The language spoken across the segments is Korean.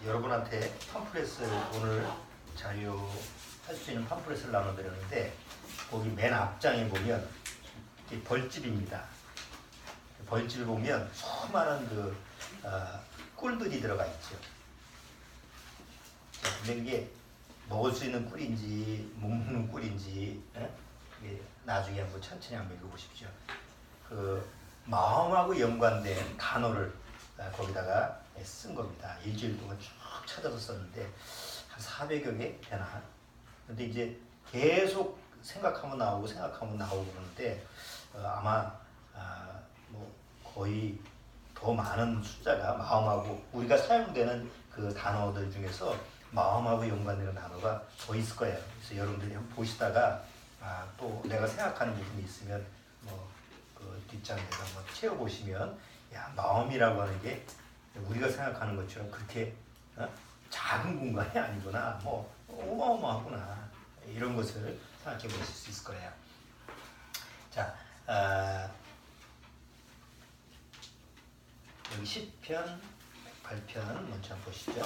여러분한테 팜플렛을 오늘 자료할 수 있는 팜플렛을 나눠드렸는데 거기 맨 앞장에 보면 벌집입니다. 벌집을 보면 수많은 꿀들이 들어가 있죠. 근데 이게 먹을 수 있는 꿀인지 못 먹는 꿀인지 나중에 한번 천천히 한번 읽어보십시오. 그 마음하고 연관된 단어를 거기다가 쓴 겁니다. 일주일 동안 쭉 찾아서 썼는데 한 400여 개 되나? 근데 이제 계속 생각하면 나오고 그러는데 아마 뭐 거의 더 많은 숫자가 마음하고 우리가 사용되는 그 단어들 중에서 마음하고 연관되는 단어가 더 있을 거예요. 그래서 여러분들이 한번 보시다가 또 내가 생각하는 부분이 있으면 그 뒷장에다가 한번 채워보시면 야, 마음이라고 하는 게 우리가 생각하는 것처럼 그렇게 작은 공간이 아니구나, 뭐 어마어마하구나, 이런 것을 생각해 보실 수 있을 거예요. 자, 여기 시편 108편 먼저 한번 보시죠.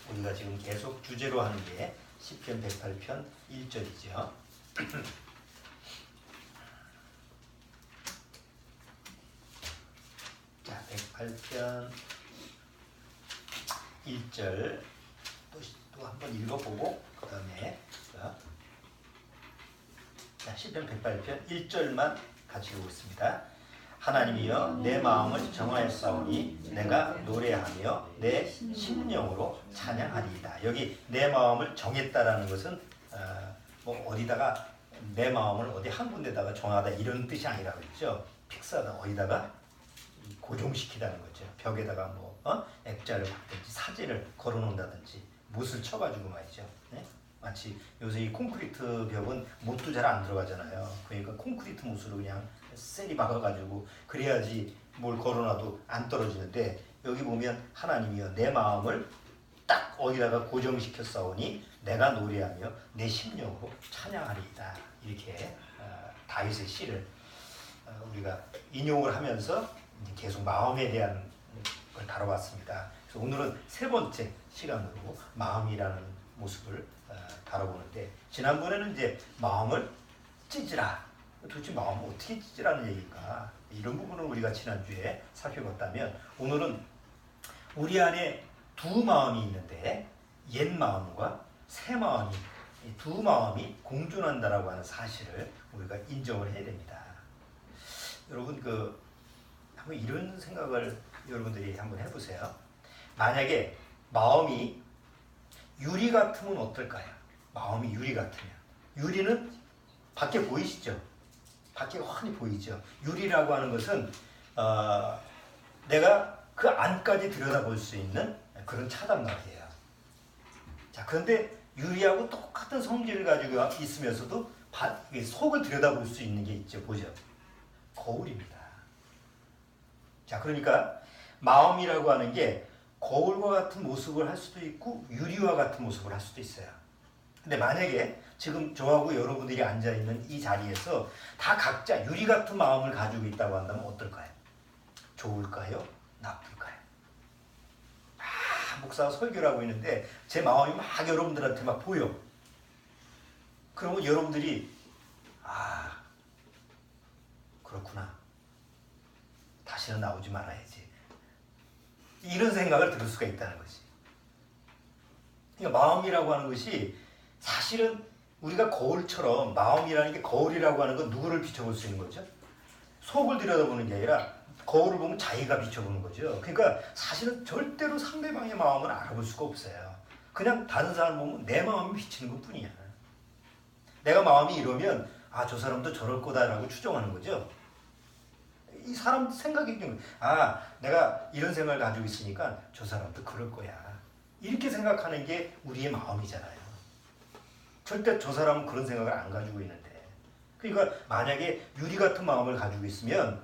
우리가 지금 계속 주제로 하는 게 시편 108편 1절이죠. 자, 108편 1절 또 한번 읽어보고 그 다음에 시편 108편 1절만 같이 읽겠습니다. 하나님이여 내 마음을 정하였사오니 내가 노래하며 내 심령으로 찬양하리이다. 여기 내 마음을 정했다라는 것은 뭐 어디다가 내 마음을 어디 한 군데다가 정하다 이런 뜻이 아니라 그랬죠. 픽스하다, 어디다가 고정시키다는 거죠. 벽에다가 뭐 액자를 박든지 사진을 걸어놓는다든지 못을 쳐가지고 말이죠. 네? 마치 요새 이 콘크리트 벽은 못도 잘 안 들어가잖아요. 그러니까 콘크리트 못으로 그냥 셀이 박아가지고 그래야지 뭘 걸어놔도 안 떨어지는데 여기 보면 하나님이여 내 마음을 딱 어디다가 고정시켜 싸우니 내가 노래하며 내 심령으로 찬양하리이다. 이렇게 다윗의 시를 우리가 인용을 하면서 계속 마음에 대한 걸 다뤄왔습니다. 그래서 오늘은 세 번째 시간으로 마음이라는 모습을 다뤄보는데 지난번에는 이제 마음을 찢으라. 도대체 마음을 어떻게 찢으라는 얘기일까? 이런 부분을 우리가 지난주에 살펴봤다면 오늘은 우리 안에 두 마음이 있는데 옛 마음과 새 마음이 두 마음이 공존한다라고 하는 사실을 우리가 인정을 해야 됩니다. 여러분 한번 이런 생각을 여러분들이 한번 해보세요. 만약에 마음이 유리 같으면 어떨까요? 마음이 유리 같으면 유리는 밖에 보이시죠? 밖에 훤히 보이죠. 유리라고 하는 것은 내가 그 안까지 들여다볼 수 있는 그런 차단막이에요. 자, 그런데 유리하고 똑같은 성질을 가지고 있으면서도 속을 들여다볼 수 있는 게 있죠. 보죠. 거울입니다. 자, 그러니까 마음이라고 하는 게 거울과 같은 모습을 할 수도 있고 유리와 같은 모습을 할 수도 있어요. 근데 만약에 지금 저하고 여러분들이 앉아있는 이 자리에서 다 각자 유리 같은 마음을 가지고 있다고 한다면 어떨까요? 좋을까요? 나쁠까요? 목사가 설교를 하고 있는데 제 마음이 막 여러분들한테 막 보여. 그러면 여러분들이 그렇구나. 다시는 나오지 말아야지. 이런 생각을 들을 수가 있다는 거지. 그러니까 마음이라고 하는 것이 사실은 우리가 거울처럼 마음이라는 게 거울이라고 하는 건 누구를 비춰볼 수 있는 거죠? 속을 들여다보는 게 아니라 거울을 보면 자기가 비춰보는 거죠. 그러니까 사실은 절대로 상대방의 마음을 알아볼 수가 없어요. 그냥 다른 사람을 보면 내 마음이 비치는 것뿐이야. 내가 마음이 이러면 저 사람도 저럴 거다라고 추정하는 거죠. 이 사람 생각이 내가 이런 생각을 가지고 있으니까 저 사람도 그럴 거야. 이렇게 생각하는 게 우리의 마음이잖아요. 절대 저 사람은 그런 생각을 안 가지고 있는데. 그러니까 만약에 유리 같은 마음을 가지고 있으면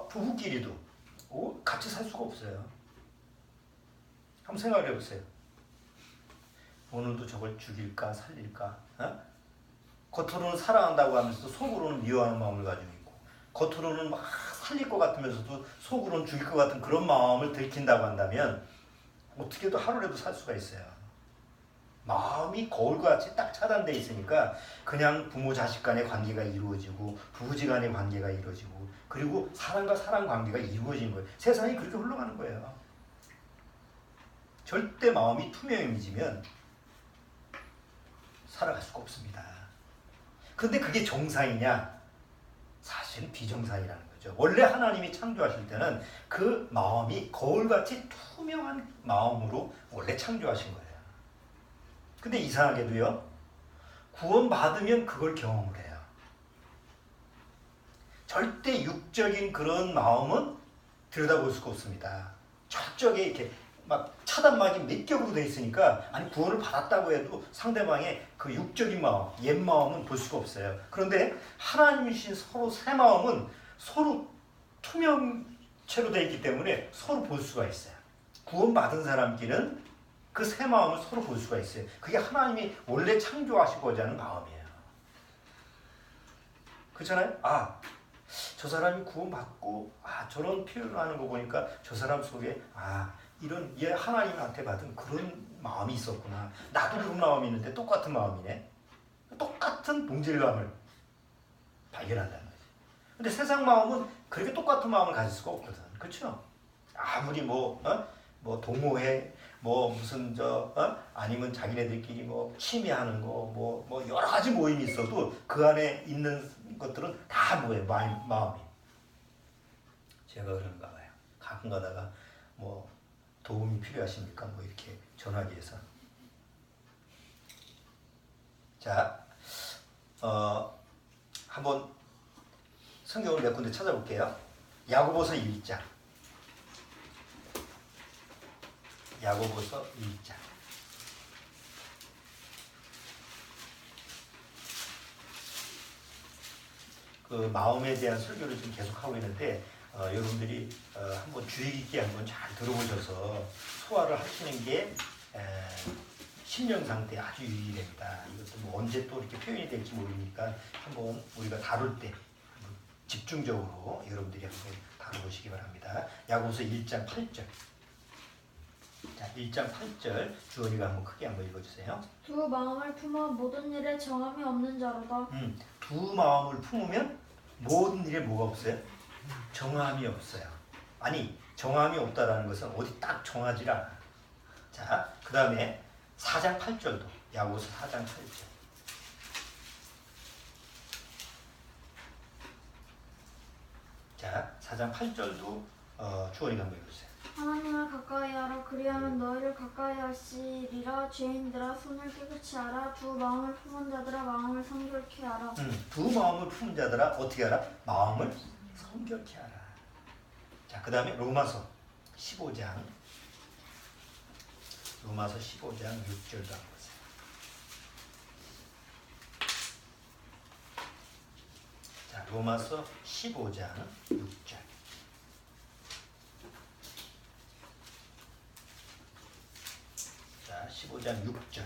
부부끼리도 같이 살 수가 없어요. 한번 생각을 해보세요. 오늘도 저걸 죽일까 살릴까? 겉으로는 사랑한다고 하면서도 속으로는 미워하는 마음을 가지고 있고 겉으로는 막 살릴 것 같으면서도 속으로는 죽일 것 같은 그런 마음을 들킨다고 한다면 어떻게도 하루라도 살 수가 있어요. 마음이 거울같이 딱 차단돼 있으니까 그냥 부모 자식 간의 관계가 이루어지고 부부지 간의 관계가 이루어지고 그리고 사람과 사람 관계가 이루어지는 거예요. 세상이 그렇게 흘러가는 거예요. 절대 마음이 투명해지면 살아갈 수가 없습니다. 그런데 그게 정상이냐? 사실은 비정상이라는 거죠. 원래 하나님이 창조하실 때는 그 마음이 거울같이 투명한 마음으로 원래 창조하신 거예요. 근데 이상하게도요, 구원받으면 그걸 경험을 해요. 절대 육적인 그런 마음은 들여다볼 수가 없습니다. 저쪽에 이렇게 막 차단막이 몇 겹으로 돼 있으니까, 아니 구원을 받았다고 해도 상대방의 그 육적인 마음, 옛 마음은 볼 수가 없어요. 그런데 하나님이신 서로 새 마음은 서로 투명체로 되어 있기 때문에 서로 볼 수가 있어요. 구원받은 사람끼리는 그 새 마음을 서로 볼 수가 있어요. 그게 하나님이 원래 창조하시고자 하는 마음이에요. 그렇잖아요? 아, 저 사람이 구원받고 저런 표현을 하는 거 보니까 저 사람 속에 이런 얘 하나님한테 받은 그런 마음이 있었구나. 나도 그런 마음이 있는데 똑같은 마음이네. 똑같은 동질감을 발견한다는 거지. 근데 세상 마음은 그렇게 똑같은 마음을 가질 수가 없거든. 그렇죠? 아무리 뭐 동호회 무슨 아니면 자기네들끼리 취미하는 거 여러 가지 모임이 있어도 그 안에 있는 것들은 다 뭐예요? 마음이. 제가 그런가 봐요. 가끔 가다가 도움이 필요하십니까? 이렇게 전화기 해서. 자, 한번 성경을 몇 군데 찾아볼게요. 야고보서 1장. 야고보서 1장. 그 마음에 대한 설교를 지금 계속하고 있는데 여러분들이 한번 주의 깊게 한번 잘 들어보셔서 소화를 하시는 게 심령 상태에 아주 유의됩니다. 이것도 언제 또 이렇게 표현이 될지 모르니까 한번 우리가 다룰 때 집중적으로 여러분들이 한번 다뤄보시기 바랍니다. 야고보서 1장 8절. 자, 1장 8절 주원이가 한번 크게 한번 읽어주세요. 두 마음을 품어 모든 일에 정함이 없는 자로다. 두 마음을 품으면 모든 일에 뭐가 없어요? 정함이 없어요. 아니, 정함이 없다라는 것은 어디 딱 정하지 않아. 자, 그 다음에 4장 8절도 야고보서 4장 8절. 자, 4장 8절도 주원이가 한번 읽어주세요. 하나님을 가까이 하라. 그리하면 너희를 가까이 하시리라. 죄인들아 손을 깨끗이 하라. 두 마음을 품은 자들아 마음을 성결케 하라. 두 마음을 품은 자들아 어떻게 하라? 마음을 성결케 하라. 자, 그 다음에 로마서 15장 6절도 한번 보세요. 자, 로마서 15장 6절. 자, 15장 6절.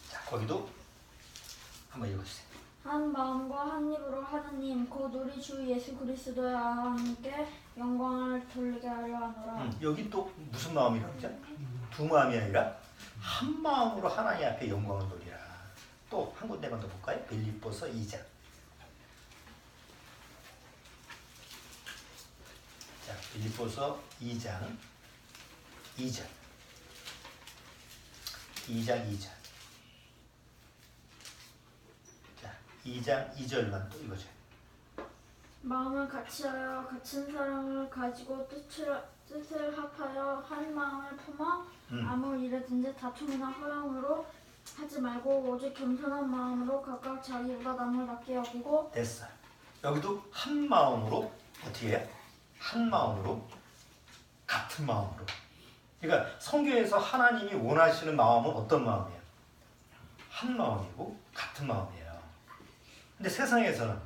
자, 거기도 한번 읽어주세요. 한 마음과 한 입으로 하느님 곧 우리 주 예수 그리스도의 함께 영광을 돌리게 하려 하노라. 여기 또 무슨 마음이라고 그러죠? 두 마음이 아니라 한 마음으로 하나님 앞에 영광을 돌리라. 또 한 군데만 더 볼까요? 빌립보서 2장. 자, 빌립보서 2장 2절. 2장 2절만 또 읽어줘요. 마음을 같이하여 같은 사랑을 가지고 뜻을 합하여 한 마음을 품어 아무 일에든지 다툼이나 허용으로 하지 말고 오직 겸손한 마음으로 각각 자기보다 남을 낮게 여기고. 됐어. 여기도 한 마음으로 어떻게 해요? 한 마음으로 같은 마음으로. 그러니까 성경에서 하나님이 원하시는 마음은 어떤 마음이에요? 한 마음이고 같은 마음이에요. 근데 세상에서는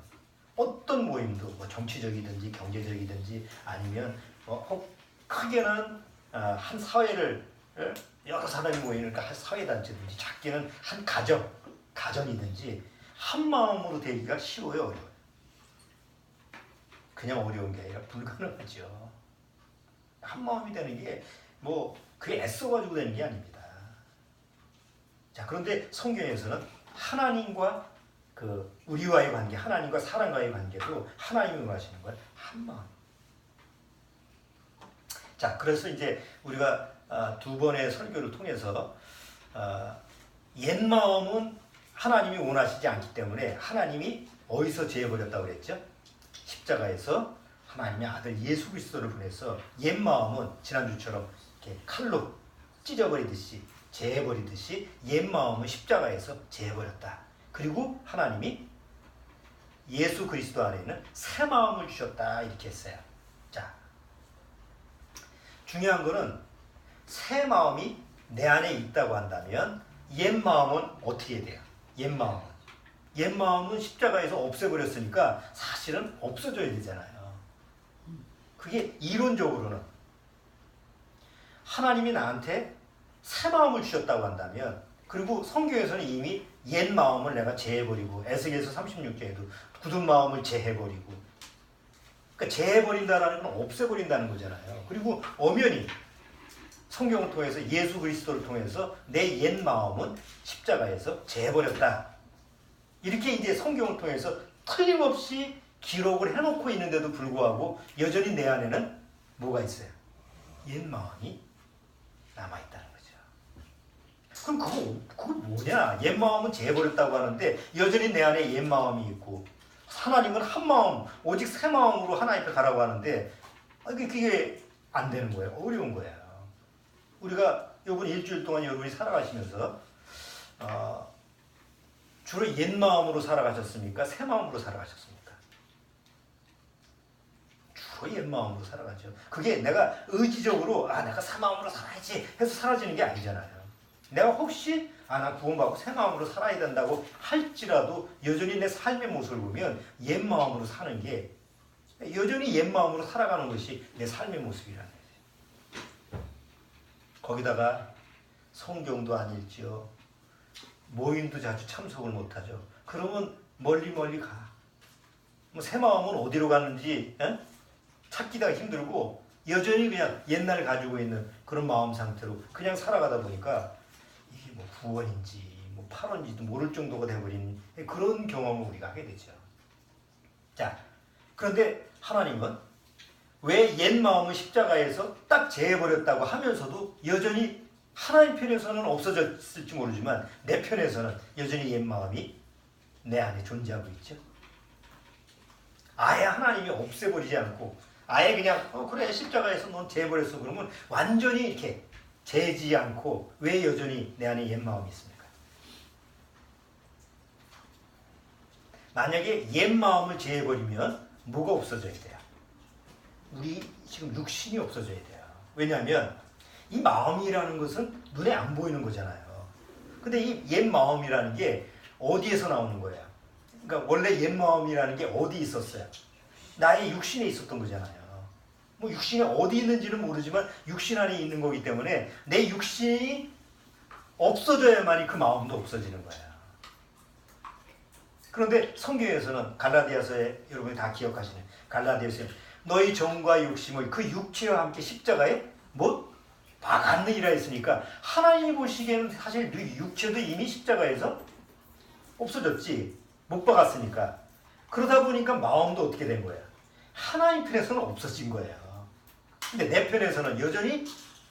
어떤 모임도 정치적이든지 경제적이든지 아니면 혹 크게는 한 사회를 여러 사람이 모이니까 한 사회단체든지 작게는 한 가정이든지 한 마음으로 되기가 쉬워요, 어려워요? 그냥 어려운 게 아니라 불가능하죠. 한 마음이 되는 게 뭐 그게 애써가지고 되는 게 아닙니다. 자, 그런데 성경에서는 하나님과 그 우리와의 관계, 하나님과 사람과의 관계도 하나님이 원하시는 건 한 마음. 자, 그래서 이제 우리가 두 번의 설교를 통해서 옛 마음은 하나님이 원하시지 않기 때문에 하나님이 어디서 제해버렸다고 그랬죠? 십자가에서 하나님의 아들 예수 그리스도를 보내서 옛 마음은 지난주처럼 이렇게 칼로 찢어버리듯이 제해버리듯이 옛 마음은 십자가에서 제해버렸다. 그리고 하나님이 예수 그리스도 안에는 새 마음을 주셨다 이렇게 했어요. 자, 중요한 거는 새 마음이 내 안에 있다고 한다면 옛 마음은 어떻게 돼요? 옛 마음은 십자가에서 없애버렸으니까 사실은 없어져야 되잖아요. 그게 이론적으로는 하나님이 나한테 새 마음을 주셨다고 한다면, 그리고 성경에서는 이미 옛 마음을 내가 제해버리고, 에스겔서 36장에도 굳은 마음을 제해버리고, 그러니까 제해버린다는 건 없애버린다는 거잖아요. 그리고 엄연히 성경을 통해서 예수 그리스도를 통해서 내 옛 마음은 십자가에서 제해버렸다. 이렇게 이제 성경을 통해서 틀림없이 기록을 해놓고 있는데도 불구하고 여전히 내 안에는 뭐가 있어요? 옛 마음이 남아있다는 거죠. 그럼 그거 뭐냐? 옛 마음은 제해버렸다고 하는데 여전히 내 안에 옛 마음이 있고, 하나님은 한 마음, 오직 새 마음으로 하나님 앞에 가라고 하는데 그게 안 되는 거예요. 어려운 거예요. 우리가 이번 일주일 동안 여러분이 살아가시면서 주로 옛 마음으로 살아가셨습니까? 새 마음으로 살아가셨습니까? 주로 옛 마음으로 살아가죠. 그게 내가 의지적으로 내가 새 마음으로 살아야지 해서 사라지는 게 아니잖아요. 내가 혹시 나 구원받고 새 마음으로 살아야 된다고 할지라도 여전히 내 삶의 모습을 보면 옛 마음으로 사는 게, 여전히 옛 마음으로 살아가는 것이 내 삶의 모습이라는 거예요. 거기다가 성경도 안 읽죠. 모임도 자주 참석을 못하죠. 그러면 멀리 가. 새 마음은 어디로 가는지 찾기가 힘들고 여전히 그냥 옛날 가지고 있는 그런 마음 상태로 그냥 살아가다 보니까 이게 뭐 구원인지 뭐 8원인지도 모를 정도가 돼버린 그런 경험을 우리가 하게 되죠. 자, 그런데 하나님은 왜 옛 마음을 십자가에서 딱 제해버렸다고 하면서도 여전히 하나님 편에서는 없어졌을지 모르지만 내 편에서는 여전히 옛 마음이 내 안에 존재하고 있죠. 아예 하나님이 없애버리지 않고 아예 그냥 그래 십자가에서 넌 제해버렸어 그러면 완전히 이렇게 제지 않고 왜 여전히 내 안에 옛 마음이 있습니까? 만약에 옛 마음을 제해버리면 뭐가 없어져야 돼요? 우리 지금 육신이 없어져야 돼요. 왜냐하면 이 마음이라는 것은 눈에 안 보이는 거잖아요. 근데 이 옛 마음이라는 게 어디에서 나오는 거예요? 그러니까 원래 옛 마음이라는 게 어디 있었어요? 나의 육신에 있었던 거잖아요. 뭐 육신이 어디 있는지는 모르지만 육신 안에 있는 거기 때문에 내 육신이 없어져야만이 그 마음도 없어지는 거예요. 그런데 성경에서는 갈라디아서에 여러분이 다 기억하시는 갈라디아서에 너희 정과 욕심을 그 육체와 함께 십자가에 박았느니라 했으니까 하나님이 보시기에는 사실 육체도 이미 십자가에서 없어졌지. 못 박았으니까. 그러다 보니까 마음도 어떻게 된 거예요? 하나님 편에서는 없어진 거예요. 근데 내 편에서는 여전히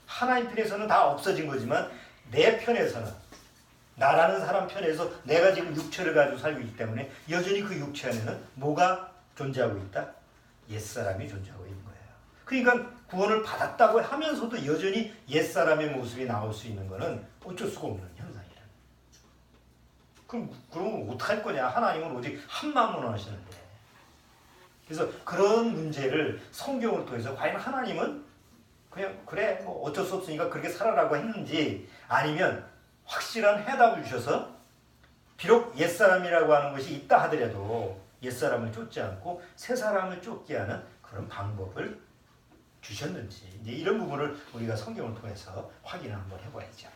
하나님 편에서는 다 없어진 거지만 내 편에서는 나라는 사람 편에서 내가 지금 육체를 가지고 살고 있기 때문에 여전히 그 육체 안에는 뭐가 존재하고 있다? 옛사람이 존재하고 있는 거예요. 그러니까 구원을 받았다고 하면서도 여전히 옛사람의 모습이 나올 수 있는 것은 어쩔 수가 없는 현상이라. 그럼 어떡할 거냐? 하나님은 오직 한 마음으로 하시는데. 그래서 그런 문제를 성경을 통해서 과연 하나님은 그냥 그래 뭐 어쩔 수 없으니까 그렇게 살아라고 했는지, 아니면 확실한 해답을 주셔서 비록 옛사람이라고 하는 것이 있다 하더라도 옛사람을 쫓지 않고 새사람을 쫓게 하는 그런 방법을 주셨는지, 이제 이런 부분을 우리가 성경을 통해서 확인을 한번 해봐야죠.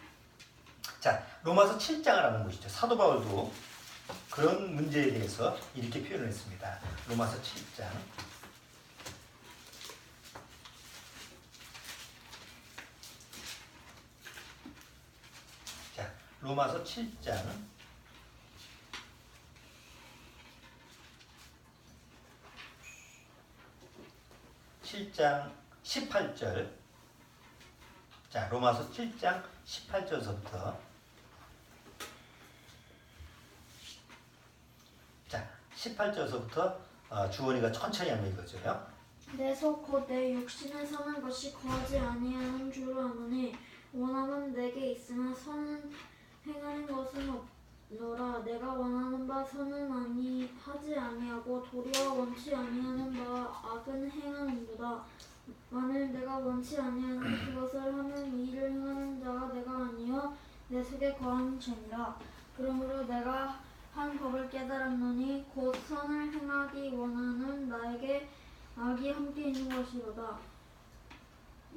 자, 로마서 7장을 한번 보시죠. 사도 바울도 그런 문제에 대해서 이렇게 표현을 했습니다. 로마서 7장. 로마서 7장 18절. 자, 로마서 7장 18절서부터. 자, 18절서부터 주원이가 천천히 한번 읽어줘요. 내 속 곧 내 육신을 사는 것이 거하지 아니하는 줄 아노니 원함은 내게 있으나 선은 행하는 것은 없노라. 내가 원하는 바 선은 하지 아니하고 도리어 원치 아니하는 바 악은 행하는도다. 만일 내가 원치 아니하는 그것을 하는 이 일을 행하는 자가 내가 아니요 내 속에 거하는 죄니라. 그러므로 내가 한 법을 깨달았노니 곧 선을 행하기 원하는 나에게 악이 함께 있는 것이로다.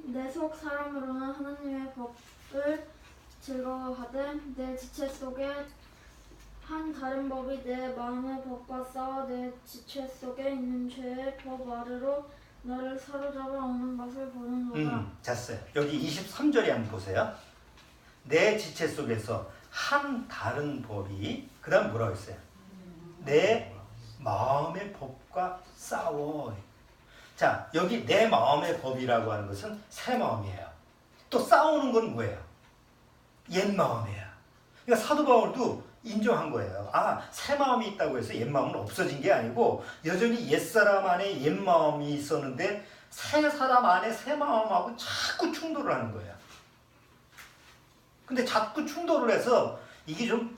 내 속 사람으로는 하나님의 법을 즐거워하되 내 지체 속에 한 다른 법이 내 마음의 법과 싸워 내 지체 속에 있는 죄의 법 아래로 나를 사로잡아 오는 것을 보는도다. 됐어요. 여기 23절에 한번 보세요. 내 지체 속에서 한 다른 법이, 그 다음 뭐라고 했어요? 내 마음의 법과 싸워. 자, 여기 내 마음의 법이라고 하는 것은 새 마음이에요. 또 싸우는 건 뭐예요? 옛 마음이에요. 그러니까 사도 바울도 인정한 거예요. 아, 새 마음이 있다고 해서 옛 마음은 없어진 게 아니고 여전히 옛사람 안에 옛 마음이 있었는데 새 사람 안에 새 마음하고 자꾸 충돌을 하는 거예요. 근데 자꾸 충돌을 해서 이게 좀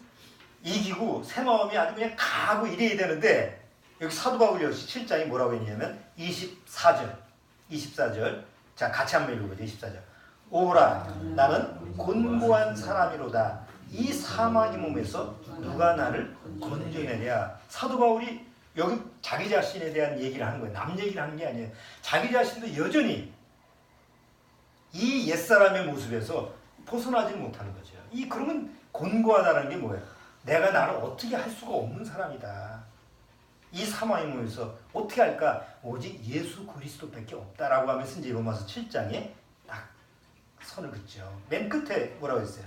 이기고 새 마음이 아주 그냥 가고 이래야 되는데 여기 사도 바울 역시 7장이 뭐라고 했냐면 24절. 자, 같이 한번 읽어보죠. 24절. 오라, 나는 곤고한 사람이로다. 이 사마귀 몸에서 누가 나를 건져내랴. 사도 바울이 여기 자기 자신에 대한 얘기를 하는 거예요. 남 얘기를 하는 게 아니에요. 자기 자신도 여전히 이 옛사람의 모습에서 벗어나지 못하는 거죠. 그러면 곤고하다는 게 뭐예요? 내가 나를 어떻게 할 수가 없는 사람이다. 이 사마귀 몸에서 어떻게 할까? 오직 예수 그리스도밖에 없다라고 하면서 이제 로마서 7장에 딱 선을 긋죠. 맨 끝에 뭐라고 했어요?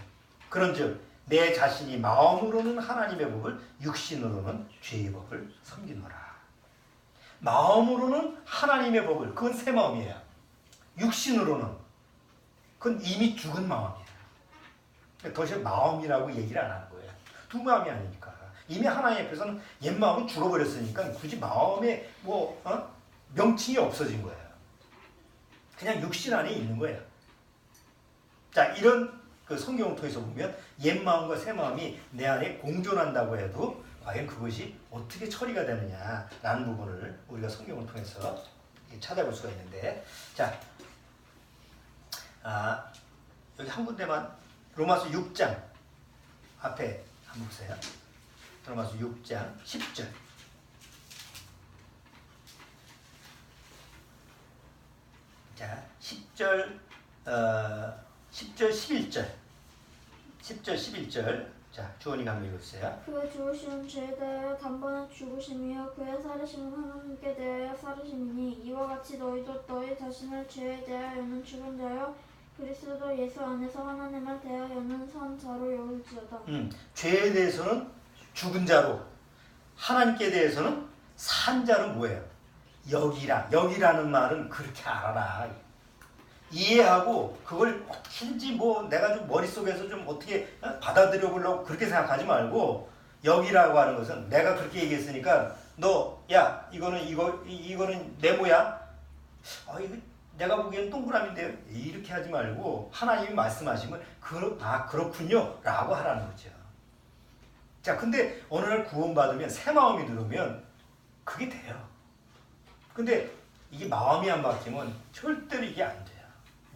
그런즉 내 자신이 마음으로는 하나님의 법을, 육신으로는 죄의 법을 섬기노라. 마음으로는 하나님의 법을, 그건 새 마음이에요. 육신으로는 그건 이미 죽은 마음이에요. 더 이상 마음이라고 얘기를 안 하는 거예요. 두 마음이 아니니까. 이미 하나님 앞에서는 옛 마음은 죽어버렸으니까 굳이 마음에 명칭이 없어진 거예요. 그냥 육신 안에 있는 거예요. 자, 이런 그 성경을 통해서 보면 옛 마음과 새 마음이 내 안에 공존한다고 해도 과연 그것이 어떻게 처리가 되느냐라는 부분을 우리가 성경을 통해서 찾아볼 수가 있는데, 자, 여기 한 군데만 로마서 6장 앞에 한번 보세요. 로마서 6장 10절. 자, 10절, 11절. 10절, 11절. 자, 주원이가 한번 읽어주세요. 그의 죽으심은 죄에 대하여 단번에 죽으심이요 그의 살으심은 하나님께 대하여 살으심이니 이와 같이 너희도 너희 자신을 죄에 대하여는 죽은 자요 그리스도 예수 안에서 하나님을 대하여는 산 자로 여길지어다. 죄에 대해서는 죽은 자로, 하나님께 대해서는 산 자로 뭐예요? 여기라는 말은 그렇게 알아라. 이해하고 그걸 어떻게든지 내가 좀 머릿속에서 좀 어떻게 받아들여 보려고 그렇게 생각하지 말고, 여기라고 하는 것은 내가 그렇게 얘기했으니까 야, 이거는 네모야? 이거 내가 보기엔 동그라미인데 이렇게 하지 말고 하나님이 말씀하시면 그렇군요 라고 하라는 거죠. 자, 근데 어느 날 구원받으면 새 마음이 들으면 그게 돼요. 근데 이게 마음이 안 바뀌면 절대로 이게 안 돼요.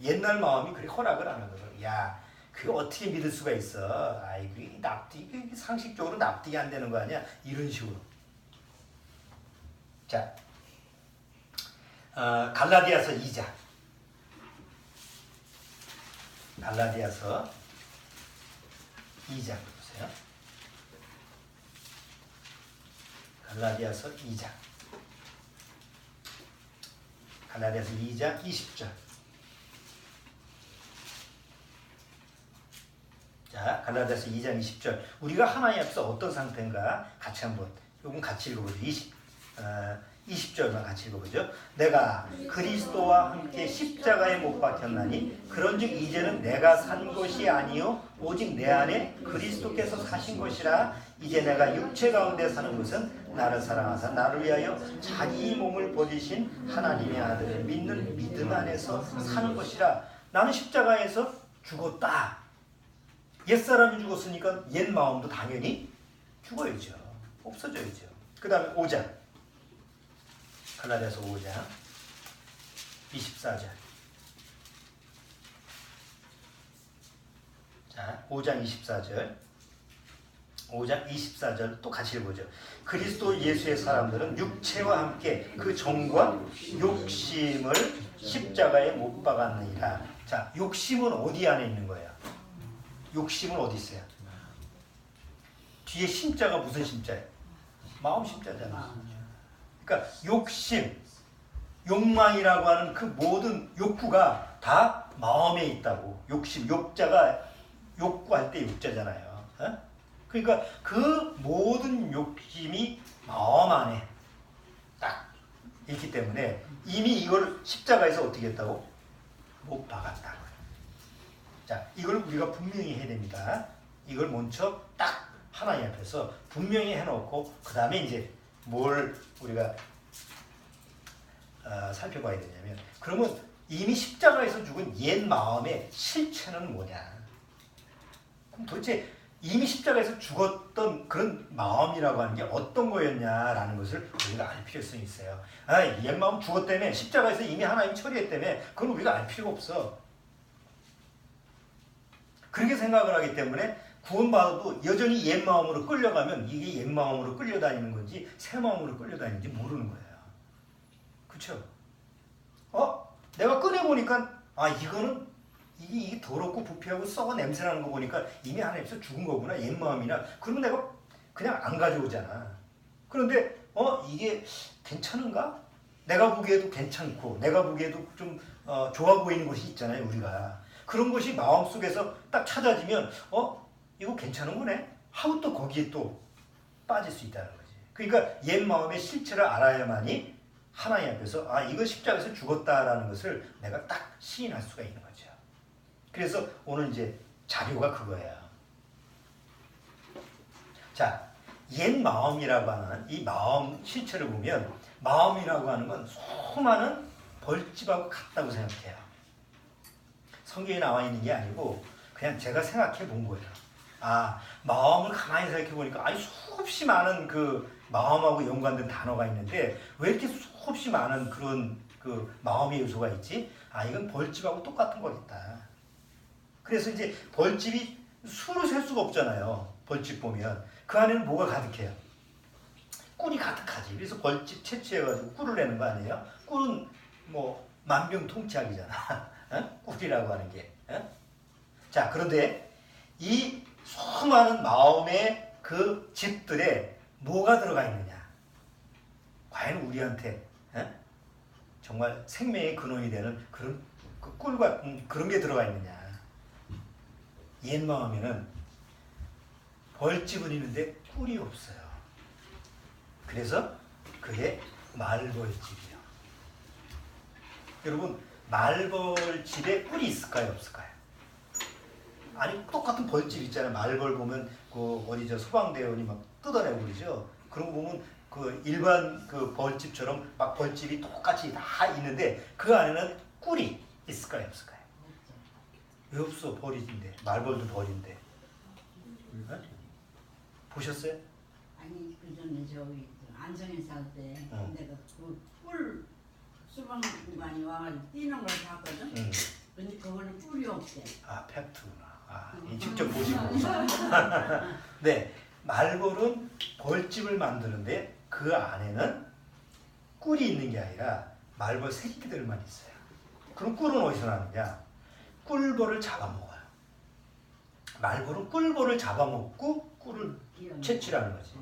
옛날 마음이 그렇게 허락을 안 하는 거예요. 야, 그게 어떻게 믿을 수가 있어? 이게 상식적으로 납득이 안 되는 거 아니야? 이런 식으로. 자, 갈라디아서 2장. 갈라디아서 2장 보세요. 갈라디아서 2장. 갈라디아서 2장 20절. 자, 자, 갈라디아서 2장 20절. 우리가 하나님 앞에서 어떤 상태인가 같이 한번 요건 같이 읽어보죠. 20절만 같이 읽어보죠. 내가 그리스도와 함께 십자가에 못 박혔나니 그런즉 이제는 내가 산 것이 아니요 오직 내 안에 그리스도께서 사신 것이라. 이제 내가 육체 가운데 사는 것은 나를 사랑하사 나를 위하여 자기 몸을 버리신 하나님의 아들을 믿는 믿음 안에서 사는 것이라. 나는 십자가에서 죽었다. 옛사람이 죽었으니까 옛 마음도 당연히 죽어야죠. 없어져야죠. 그 다음에 5장 갈라디아서 5장 24절. 자, 5장 24절. 5장 24절 또 같이 읽어보죠. 그리스도 예수의 사람들은 육체와 함께 그 정과 욕심을 십자가에 못 박았느니라. 자, 욕심은 어디 안에 있는 거예요? 욕심은 어디 있어요? 뒤에 심자가 무슨 심자예요? 마음 심자잖아. 그러니까 욕심, 욕망이라고 하는 그 모든 욕구가 다 마음에 있다고. 욕심, 욕자가 욕구할 때 욕자잖아요. 어? 그러니까 그 모든 욕심이 마음 안에 딱 있기 때문에 이미 이걸 십자가에서 어떻게 했다고? 못 박았다고. 자, 이걸 우리가 분명히 해야 됩니다. 이걸 먼저 딱 하나님 앞에서 분명히 해놓고 그 다음에 이제 뭘 우리가 살펴봐야 되냐면, 그러면 이미 십자가에서 죽은 옛 마음의 실체는 뭐냐? 그럼 도대체 이미 십자가에서 죽었던 그런 마음이라고 하는 게 어떤 거였냐라는 것을 우리가 알 필요성이 있어요. 옛 마음 죽었다며, 십자가에서 이미 하나님 처리했다며, 그건 우리가 알 필요가 없어. 그렇게 생각을 하기 때문에 구원받아도 여전히 옛 마음으로 끌려가면 이게 옛 마음으로 끌려다니는 건지 새 마음으로 끌려다니는지 모르는 거예요. 그렇죠? 내가 꺼내보니까 이거는 이게 더럽고 부패하고 썩어 냄새나는 거 보니까 이미 하나님께서 죽은 거구나, 옛 마음이나. 그러면 내가 그냥 안 가져오잖아. 그런데 이게 괜찮은가? 내가 보기에도 괜찮고 내가 보기에도 좀 좋아 보이는 것이 있잖아요, 우리가. 그런 것이 마음속에서 딱 찾아지면 이거 괜찮은 거네 하고 또 거기에 또 빠질 수 있다는 거지. 그러니까 옛 마음의 실체를 알아야만이 하나님 앞에서 이거 십자가에서 죽었다라는 것을 내가 딱 시인할 수가 있는 거죠. 그래서 오늘 이제 자료가 그거예요. 자, 옛 마음이라고 하는 이 마음 실체를 보면 마음이라고 하는 건 수많은 벌집하고 같다고 생각해요. 성경에 나와 있는 게 아니고 그냥 제가 생각해 본 거예요. 마음을 가만히 생각해 보니까 수없이 많은 그 마음하고 연관된 단어가 있는데 왜 이렇게 수없이 많은 그런 그 마음의 요소가 있지? 이건 벌집하고 똑같은 거겠다. 그래서 이제 벌집이 수로 셀 수가 없잖아요. 벌집 보면 그 안에는 뭐가 가득해요? 꿀이 가득하지. 그래서 벌집 채취해가지고 꿀을 내는 거 아니에요? 꿀은 뭐 만병통치약이잖아. 꿀이라고 하는 게. 자, 그런데 이 수많은 마음의 그 집들에 뭐가 들어가 있느냐? 과연 우리한테 정말 생명의 근원이 되는 그런 그 꿀과 그런 게 들어가 있느냐? 옛 마음에는 벌집은 있는데 꿀이 없어요. 그래서 그게 말벌집이에요. 여러분, 말벌집에 꿀이 있을까요, 없을까요? 똑같은 벌집 있잖아요. 말벌 보면 그 어디 소방대원이 막 뜯어내고 그러죠. 그런 거 보면 그 일반 그 벌집처럼 막 벌집이 똑같이 다 있는데 그 안에는 꿀이 있을까요, 없을까요? 왜 없어? 벌인데. 말벌도 벌인데. 보셨어요? 그 전에 저기 안성에 살 때 내가 그 꿀 수박 공간이 와가지고 뛰는 걸 봤거든. 근데 그거는 꿀이 없대. 팩트구나. 직접 보시고. 네, 말벌은 벌집을 만드는데 그 안에는 꿀이 있는 게 아니라 말벌 새끼들만 있어요. 그럼 꿀은 어디서 나느냐? 꿀벌을 잡아먹어요. 말벌은 꿀벌을 잡아먹고 꿀을 채취하는 거지.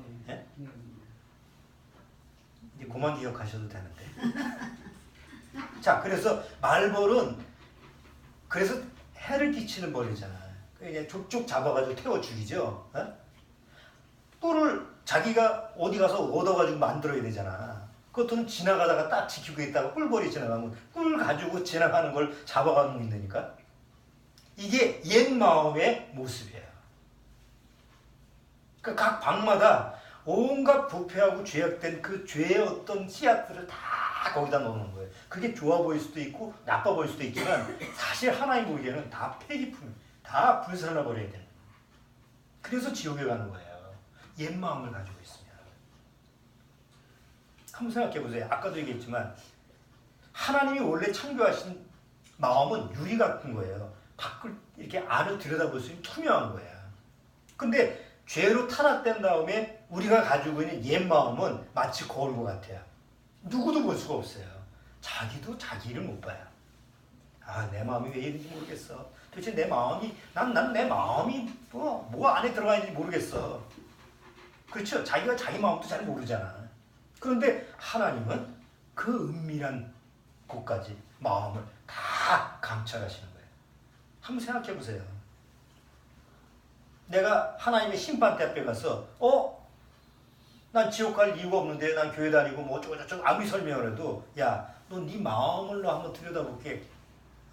이제 그만 기억하셔도 되는데. 자, 그래서 말벌은 그래서 해를 끼치는 벌이잖아. 그냥 족족 잡아가지고 태워 죽이죠. 어? 뿔을 자기가 어디 가서 얻어가지고 만들어야 되잖아. 그것들은 지나가다가 딱 지키고 있다가 뿔벌이 지나가면 뿔 가지고 지나가는 걸 잡아가는 인다니까. 이게 옛 마음의 모습이에요. 그러니까 각 방마다 온갖 부패하고 죄악된 그 죄의 어떤 씨앗들을 다 거기다 넣는 거예요. 그게 좋아 보일 수도 있고 나빠 보일 수도 있지만 사실 하나님 보기에는 다 폐기품, 다 불살라 버려야 되는 거예요. 그래서 지옥에 가는 거예요. 옛 마음을 가지고 있으면. 한번 생각해 보세요. 아까도 얘기했지만 하나님이 원래 창조하신 마음은 유리 같은 거예요. 밖을 이렇게 안을 들여다볼 수 있는 투명한 거예요. 근데 죄로 타락된 다음에 우리가 가지고 있는 옛 마음은 마치 거울 같아요. 누구도 볼 수가 없어요. 자기도 자기를 못 봐요. 아, 내 마음이 왜 이런지 모르겠어. 도대체 내 마음이 난 내 마음이 뭐 안에 들어가 있는지 모르겠어. 그렇죠? 자기가 자기 마음도 잘 모르잖아. 그런데 하나님은 그 은밀한 곳까지 마음을 다 감찰하시는 거예요. 한번 생각해 보세요. 내가 하나님의 심판대 앞에 가서 난 지옥 갈 이유가 없는데 난 교회 다니고 뭐 어쩌고저쩌고 아무리 설명을 해도 야, 너 네 마음을 너 한번 들여다볼게.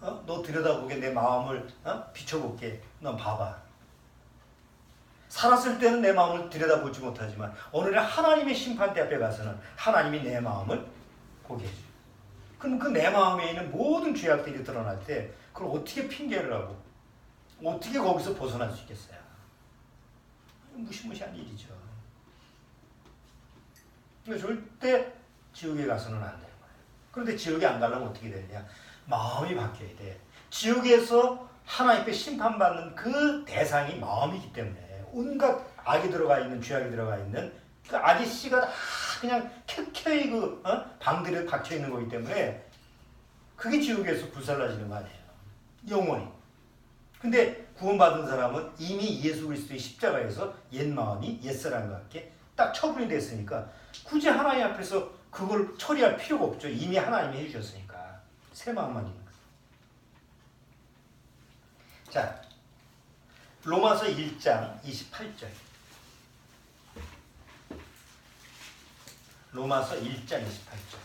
너 들여다보게 내 마음을 비춰볼게. 넌 봐봐. 살았을 때는 내 마음을 들여다보지 못하지만 어느 날 하나님의 심판대 앞에 가서는 하나님이 내 마음을 보게 해줘요. 그럼 그 내 마음에 있는 모든 죄악들이 드러날 때 그걸 어떻게 핑계를 하고 어떻게 거기서 벗어날 수 있겠어요? 무시무시한 일이죠. 그러니까 절대 지옥에 가서는 안 되는 거예요. 그런데 지옥에 안 가려면 어떻게 되느냐? 마음이 바뀌어야 돼. 지옥에서 하나님께 심판받는 그 대상이 마음이기 때문에 온갖 악이 들어가 있는 죄악이 들어가 있는 그 악의 씨가 다 그냥 켜켜이 그 방들에 박혀 있는 거기 때문에 그게 지옥에서 불살라지는 거 아니에요. 영원히. 근데 구원받은 사람은 이미 예수 그리스도의 십자가에서 옛 마음이 옛사람과 함께 딱 처분이 됐으니까 굳이 하나님 앞에서 그걸 처리할 필요가 없죠. 이미 하나님이 해주셨으니까. 새 마음만 있는 거예요. 자, 로마서 1장 28절. 로마서 1장 28절.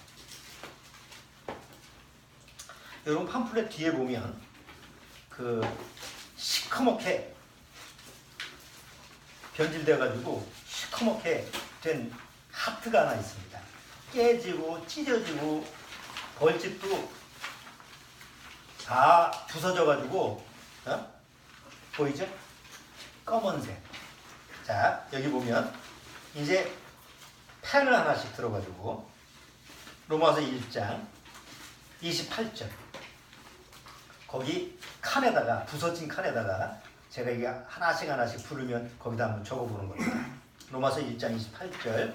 여러분 팜플렛 뒤에 보면 그 시커멓게 변질돼가지고 시커멓게 된 하트가 하나 있습니다. 깨지고 찢어지고 벌집도 다 부서져가지고 보이죠? 검은색. 자, 여기 보면 이제 펜을 하나씩 들어가지고 로마서 1장 28절 거기 칸에다가 부서진 칸에다가 제가 이게 하나씩 부르면 거기다 한번 적어보는 겁니다. 로마서 1장 28절.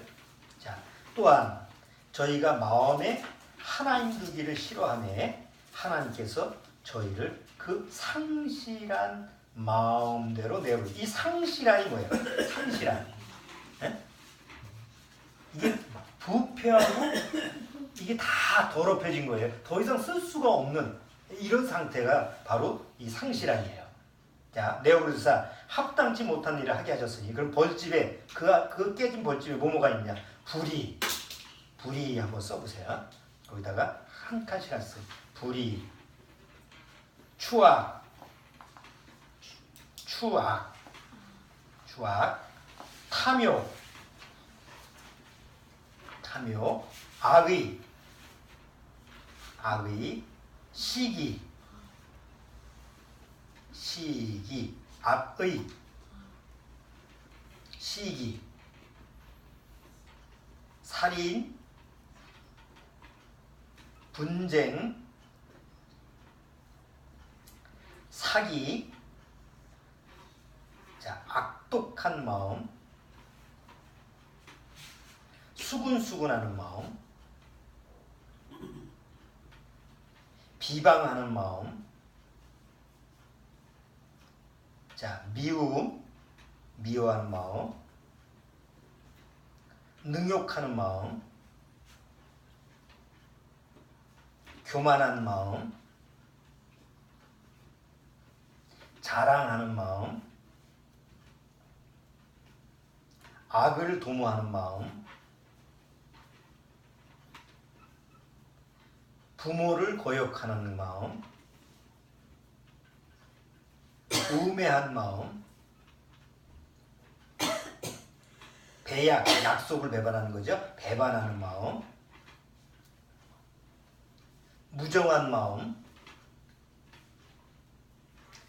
자, 또한 저희가 마음에 하나님 두기를 싫어하며 하나님께서 저희를 그 상실한 마음대로 내버려. 이 상실함이 뭐예요? 상실함. 이게 부패하고 이게 다 더럽혀진 거예요. 더 이상 쓸 수가 없는 이런 상태가 바로 이 상실함이에요. 자, 네오브르사 합당치 못한 일을 하게 하셨으니 그럼 벌집에 그 깨진 벌집에 뭐가 있냐? 불이 한번 써보세요. 거기다가 한 칸씩 했어요. 불이 추악, 탐욕, 악의, 시기, 악의, 시기, 살인, 분쟁, 사기, 자, 악독한 마음, 수군수군하는 마음, 비방하는 마음, 자, 미워하는 마음, 능욕하는 마음, 교만한 마음, 자랑하는 마음, 악을 도모하는 마음, 부모를 거역하는 마음, 우매한 마음, 배약, 약속을 배반하는 거죠. 배반하는 마음, 무정한 마음,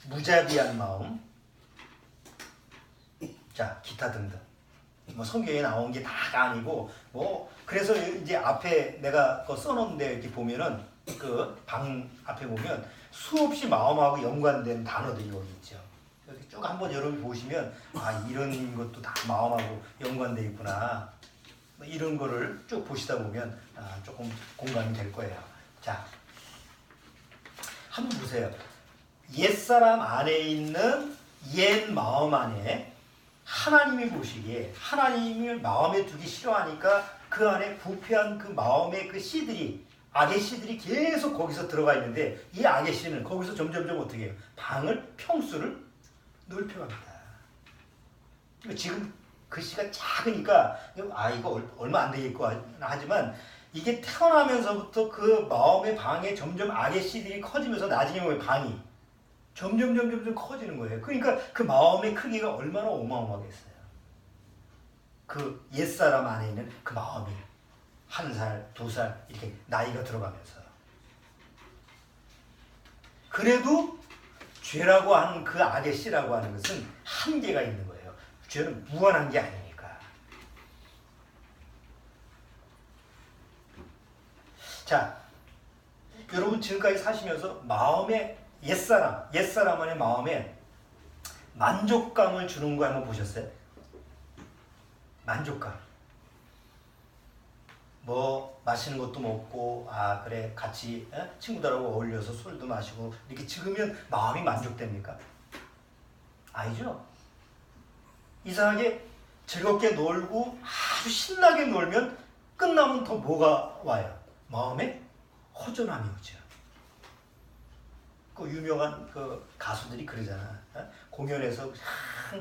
무자비한 마음, 자, 기타 등등. 뭐 성경에 나온 게 다가 아니고 뭐 그래서 이제 앞에 내가 그 써놓은데 이렇게 보면은 그 방 앞에 보면 수없이 마음하고 연관된 단어들이 여기 있죠. 여기 쭉 한번 여러분 보시면 아 이런 것도 다 마음하고 연관돼 있구나. 뭐 이런 거를 쭉 보시다 보면 아, 조금 공감이 될 거예요. 자, 한번 보세요. 옛사람 안에 있는 옛 마음 안에 하나님이 보시기에 하나님을 마음에 두기 싫어하니까 그 안에 부패한 그 마음의 그 씨들이 악의 씨들이 계속 거기서 들어가 있는데 이 악의 씨는 거기서 점점점 어떻게 해요? 방을 평수를 넓혀갑니다. 지금 그 씨가 작으니까 아 이거 얼마 안 되겠고 하지만 이게 태어나면서부터 그 마음의 방에 점점 악의 씨들이 커지면서 나중에 보면 방이 점점 커지는 거예요. 그러니까 그 마음의 크기가 얼마나 어마어마하겠어요. 그 옛사람 안에 있는 그 마음이 1살, 2살 이렇게 나이가 들어가면서 그래도 죄라고 하는 그 악의 씨라고 하는 것은 한계가 있는 거예요. 죄는 무한한 게 아니니까. 자, 여러분 지금까지 사시면서 마음의 옛사람 안의 마음에 만족감을 주는 거 한번 보셨어요? 만족감. 뭐 맛있는 것도 먹고 아 그래 같이 친구들하고 어울려서 술도 마시고 이렇게 찍으면 마음이 만족됩니까? 아니죠. 이상하게 즐겁게 놀고 아주 신나게 놀면 끝나면 더 뭐가 와요? 마음에 허전함이 오죠. 그 유명한 그 가수들이 그러잖아. 공연에서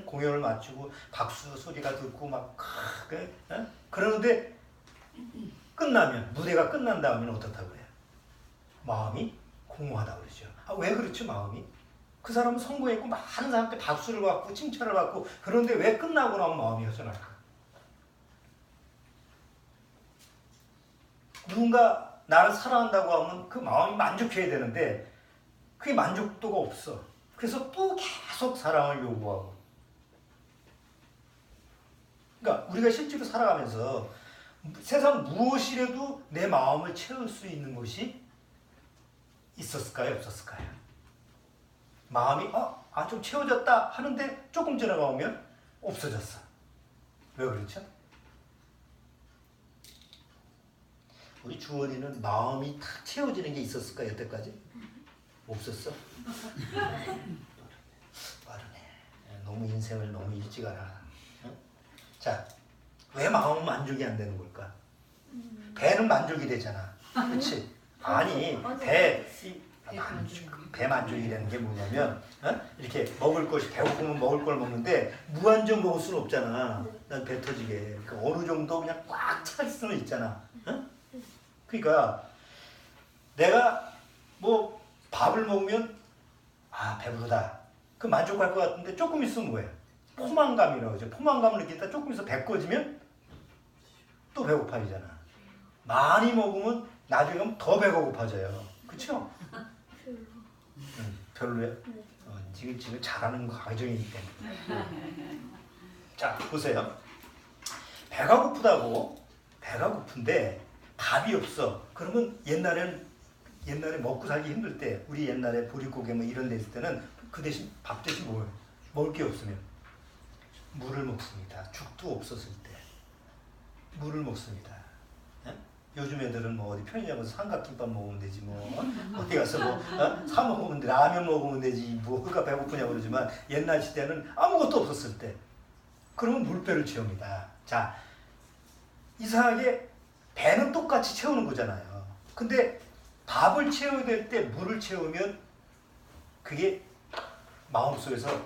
공연을 마치고 박수 소리가 듣고 막 그러는데 끝나면 무대가 끝난 다음에는 어떻다고 해요? 마음이 공허하다고 그러죠. 아, 왜 그렇죠 마음이? 그 사람은 성공했고 많은 사람한테 박수를 받고 칭찬을 받고 그런데 왜 끝나고 나면 마음이 허전할까? 누군가 나를 사랑한다고 하면 그 마음이 만족해야 되는데 그게 만족도가 없어. 그래서 또 계속 사랑을 요구하고. 그러니까 우리가 실제로 살아가면서 세상 무엇이라도 내 마음을 채울 수 있는 것이 있었을까요? 없었을까요? 마음이 좀 채워졌다 하는데 조금 지나가 보면 없어졌어. 왜 그렇죠? 우리 주원이는 마음이 탁 채워지는 게 있었을까요? 여태까지? 없었어? 빠르네. 너무 인생을 너무 일찍 알아. 응? 자, 왜 마음은 만족이 안 되는 걸까? 배는 만족이 되잖아. 그렇지? 아니, 배 만족이 되는 게 뭐냐면 이렇게 먹을 것이 배고프면 먹을 걸 먹는데 무한정 먹을 수는 없잖아. 난 배 터지게. 그러니까 어느 정도 그냥 꽉 찰 수는 있잖아. 그러니까 내가 뭐 밥을 먹으면 배부르다. 그 만족할 것 같은데 조금 있으면 뭐예요? 포만감이라고 하죠. 포만감을 느끼다 조금 있어 배 꺼지면 또 배고파지잖아. 많이 먹으면 나중에 가면 더 배가 고파져요. 그렇죠? 별로예요? 지금 잘하는 과정이기 때문에. 자, 보세요. 배가 고픈데 밥이 없어. 그러면 옛날에 먹고 살기 힘들 때 우리 옛날에 보릿고개 뭐 이런 데 있을 때는 그 대신 밥 대신 뭐예요? 먹을 게 없으면 물을 먹습니다. 죽도 없었을 때 물을 먹습니다. 요즘 애들은 뭐 어디 편의점에서 삼각김밥 먹으면 되지 뭐 어디 가서 뭐 사 먹으면 돼 라면 먹으면 되지 뭐가 배고프냐고 그러지만 옛날 시대는 아무것도 없었을 때 그러면 물배를 채웁니다. 자, 이상하게 배는 똑같이 채우는 거잖아요. 근데 밥을 채워야 될 때 물을 채우면 그게 마음속에서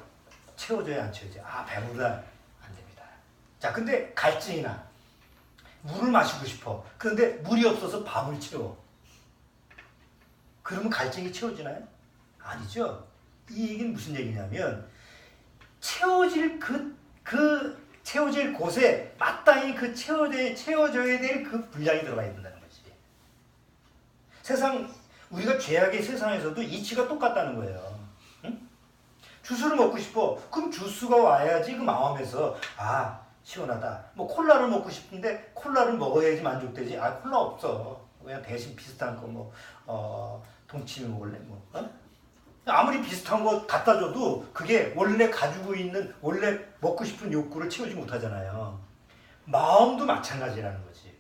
채워져야 안 채워져요? 배부르다 안 됩니다. 자, 근데 갈증이 나. 물을 마시고 싶어. 그런데 물이 없어서 밥을 채워. 그러면 갈증이 채워지나요? 아니죠. 이 얘기는 무슨 얘기냐면 채워질 채워질 곳에 마땅히 그 채워져야 될 그 분량이 들어가야 된다는 거지. 우리가 죄악의 세상에서도 이치가 똑같다는 거예요. 응? 주스를 먹고 싶어. 그럼 주스가 와야지 그 마음에서 시원하다. 뭐 콜라를 먹고 싶은데 콜라를 먹어야지 만족되지. 콜라 없어. 그냥 대신 비슷한 거 동치미 먹을래? 아무리 비슷한 거 갖다 줘도 그게 원래 가지고 있는 원래 먹고 싶은 욕구를 채우지 못하잖아요. 마음도 마찬가지라는 거지.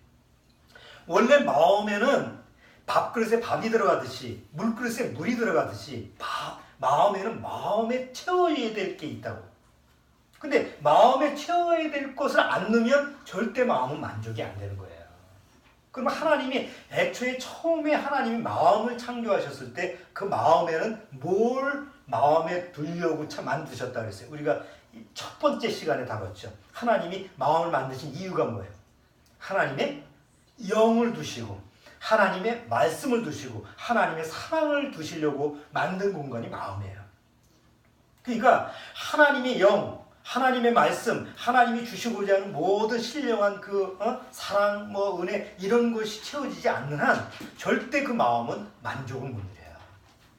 원래 마음에는 밥그릇에 밥이 들어가듯이 물그릇에 물이 들어가듯이 마음에는 마음에 채워야 될 게 있다고. 근데 마음에 채워야 될 것을 안 넣으면 절대 마음은 만족이 안 되는 거예요. 그럼 하나님이 애초에 처음에 하나님이 마음을 창조하셨을 때 그 마음에는 뭘 마음에 두려고 만드셨다 그랬어요. 우리가 첫 번째 시간에 다뤘죠. 하나님이 마음을 만드신 이유가 뭐예요? 하나님의 영을 두시고 하나님의 말씀을 두시고 하나님의 사랑을 두시려고 만든 공간이 마음이에요. 그러니까 하나님의 영, 하나님의 말씀, 하나님이 주시고자 하는 모든 신령한 사랑, 은혜 이런 것이 채워지지 않는 한 절대 그 마음은 만족을 못 누려요.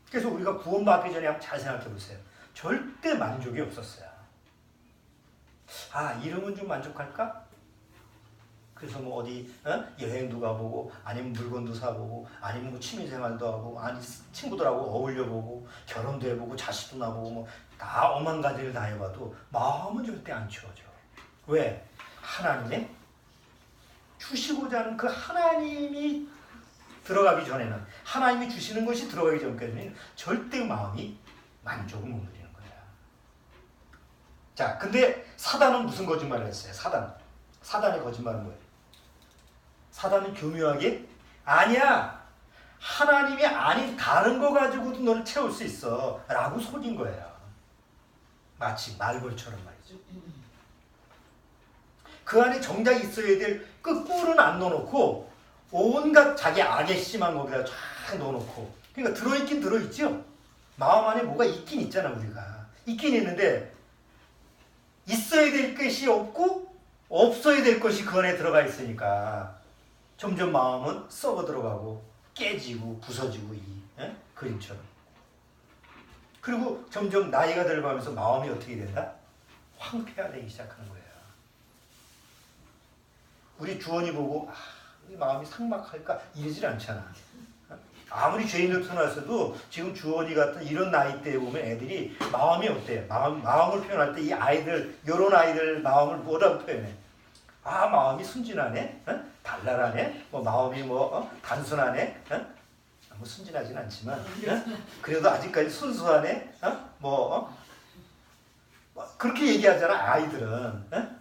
그래서 우리가 구원받기 전에 한번 잘 생각해 보세요. 절대 만족이 없었어요. 이러면 좀 만족할까? 그래서 어디 여행도 가보고 아니면 물건도 사보고 아니면 취미생활도 하고 친구들하고 어울려보고 결혼도 해보고 자식도 낳아보고 다 엄한 가지를 다 해봐도 마음은 절대 안 채워져. 왜? 하나님의 주시고자 하는 그 하나님이 들어가기 전에는 하나님이 주시는 것이 들어가기 전까지는 절대 마음이 만족을 못 누리는 거야. 자, 근데 사단은 무슨 거짓말을 했어요? 사단의 거짓말은 뭐예요? 사단은 교묘하게 아니야. 하나님이 아닌 다른 거 가지고도 너를 채울 수 있어. 라고 속인 거예요. 마치 말벌처럼 말이죠. 그 안에 정작 있어야 될 그 꿀은 안 넣어놓고 온갖 자기 악의 씨만 거기다 쫙 넣어놓고 그러니까 들어있긴 들어있죠. 마음 안에 뭐가 있긴 있잖아. 우리가 있긴 있는데 있어야 될 것이 없고 없어야 될 것이 그 안에 들어가 있으니까 점점 마음은 썩어 들어가고 깨지고 부서지고 그림처럼. 그리고 점점 나이가 들어가면서 마음이 어떻게 된다? 황폐화되기 시작하는 거예요. 우리 주원이 보고 이 마음이 삭막할까 이러질 않잖아. 아무리 죄인으로 태어났어도 지금 주원이 같은 이런 나이대에 보면 애들이 마음이 어때요? 마음을 표현할 때 이 아이들 이런 아이들 마음을 뭐라고 표현해? 마음이 순진하네, 발랄하네, 마음이 단순하네, 순진하진 않지만, 그래도 아직까지 순수하네, 그렇게 얘기하잖아 아이들은.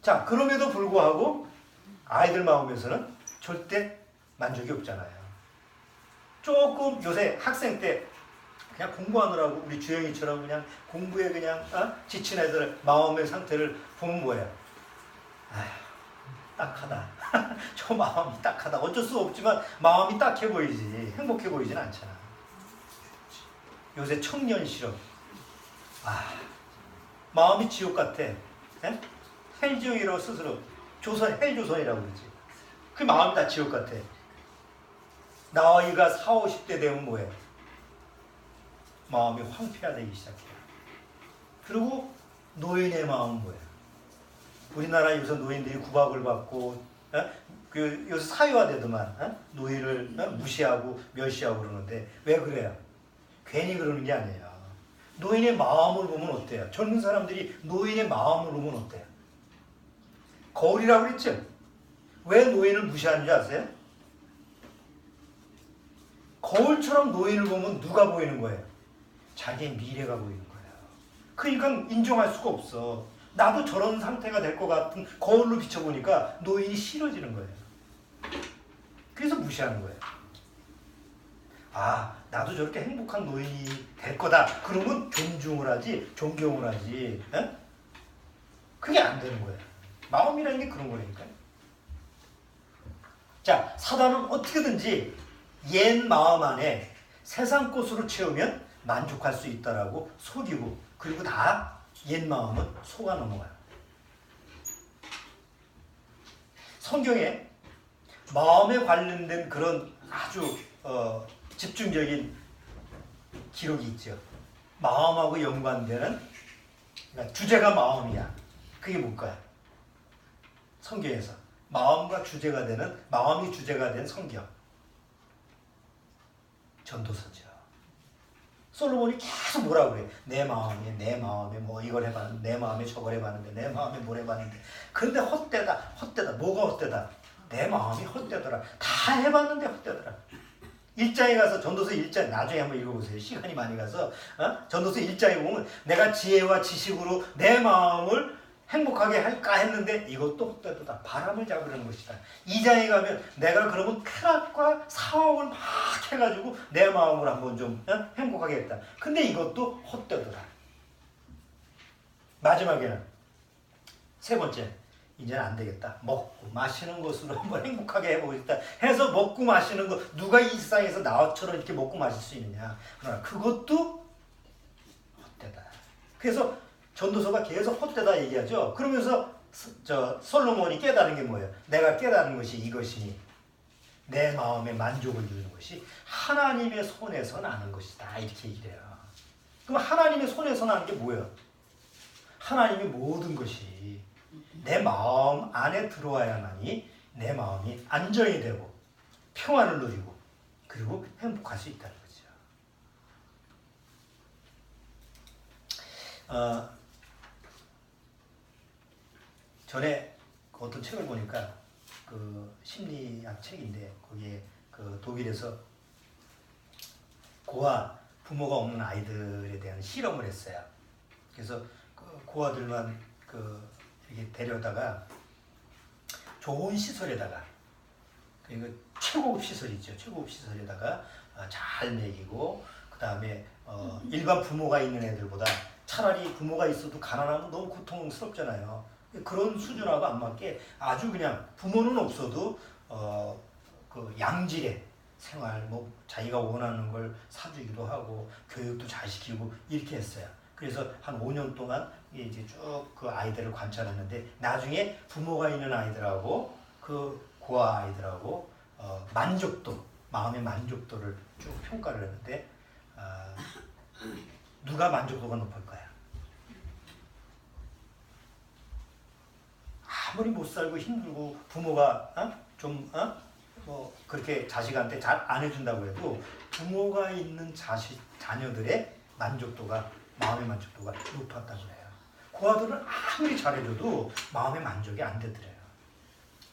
자, 그럼에도 불구하고 아이들 마음에서는 절대 만족이 없잖아요. 조금 요새 학생 때 그냥 공부하느라고 우리 주영이처럼 그냥 공부에 그냥 지친 애들 마음의 상태를 보면 뭐예요? 딱하다. 저 마음이 딱하다. 어쩔 수 없지만 마음이 딱해 보이지 행복해 보이진 않잖아. 요새 청년 실업. 마음이 지옥 같아. 헬지옥이라고 스스로 헬조선이라고 그러지. 그 마음이 다 지옥 같아. 나이가 40, 50대 되면 뭐예요? 마음이 황폐화되기 시작해. 그리고 노인의 마음은 뭐예요? 우리나라 요새 노인들이 구박을 받고 요새 사회화되더만 노인을 무시하고 멸시하고 그러는데 왜 그래요? 괜히 그러는 게 아니에요. 노인의 마음을 보면 어때요? 젊은 사람들이 노인의 마음을 보면 어때요? 거울이라고 그랬죠? 왜 노인을 무시하는지 아세요? 거울처럼 노인을 보면 누가 보이는 거예요? 자기의 미래가 보이는 거예요. 그러니까 인정할 수가 없어. 나도 저런 상태가 될 것 같은 거울로 비춰보니까 노인이 싫어지는 거예요. 그래서 무시하는 거예요. 나도 저렇게 행복한 노인이 될 거다. 그러면 존중을 하지, 존경을 하지. 에? 그게 안 되는 거예요. 마음이라는 게 그런 거니까요. 자, 사단은 어떻게든지 옛 마음 안에 세상 것으로 채우면 만족할 수 있다라고 속이고, 그리고 다 옛 마음은 속아 넘어가요. 성경에 마음에 관련된 그런 아주 집중적인 기록이 있죠. 마음하고 연관되는, 그러니까 주제가 마음이야. 그게 뭘까요? 성경에서 마음과 주제가 되는, 마음이 주제가 된 성경, 전도서죠. 솔로몬이 계속 뭐라 그래? 내 마음에 뭐 이걸 해봤는데, 내 마음에 저걸 해봤는데, 내 마음에 뭘 해봤는데. 그런데 헛되다. 뭐가 헛되다? 내 마음이 헛되더라. 다 해봤는데 헛되더라. 1장에 가서, 전도서 1장 나중에 한번 읽어보세요. 시간이 많이 가서 전도서 1장에 보면 내가 지혜와 지식으로 내 마음을 행복하게 할까 했는데 이것도 헛되다. 바람을 잡으려는 것이다. 2장에 가면 내가 그러면 쾌락과 사업을 막 해가지고 내 마음을 한번 좀 행복하게 했다. 근데 이것도 헛되더라. 마지막에는 세 번째, 이제는 안 되겠다. 먹고 마시는 것으로 한번 행복하게 해보겠다 해서 먹고 마시는 것, 누가 이 세상에서 나처럼 이렇게 먹고 마실 수 있느냐. 그러나 그것도 헛되다. 그래서 전도서가 계속 헛되다 얘기하죠. 그러면서 솔로몬이 깨달은 게 뭐예요? 내가 깨달은 것이 이것이니 내 마음에 만족을 주는 것이 하나님의 손에서 나는 것이다. 이렇게 얘기를 해요. 그럼 하나님의 손에서 나는 게 뭐예요? 하나님의 모든 것이 내 마음 안에 들어와야만이 내 마음이 안정이 되고 평안을 누리고 그리고 행복할 수 있다는 거죠. 전에 어떤 책을 보니까 그 심리학 책인데 거기에 그 독일에서 고아 부모가 없는 아이들에 대한 실험을 했어요. 그래서 그 고아들만 이렇게 데려다가 좋은 시설에다가, 그리고 최고급 시설이죠. 최고급 시설에다가 잘 먹이고, 그 다음에 일반 부모가 있는 애들보다 차라리 부모가 있어도 가난하면 너무 고통스럽잖아요. 그런 수준하고 안 맞게 아주 그냥 부모는 없어도 그 양질의 생활, 뭐 자기가 원하는 걸 사주기도 하고 교육도 잘 시키고 이렇게 했어요. 그래서 한 5년 동안 이제 쭉 그 아이들을 관찰했는데 나중에 부모가 있는 아이들하고 그 고아 아이들하고 만족도, 마음의 만족도를 쭉 평가를 했는데 누가 만족도가 높을까요? 아무리 못 살고 힘들고 부모가 뭐 그렇게 자식한테 잘 안 해준다고 해도 부모가 있는 자녀들의 만족도가, 마음의 만족도가 높았다고 해요. 고아들은 아무리 잘해줘도 마음의 만족이 안 되더래요.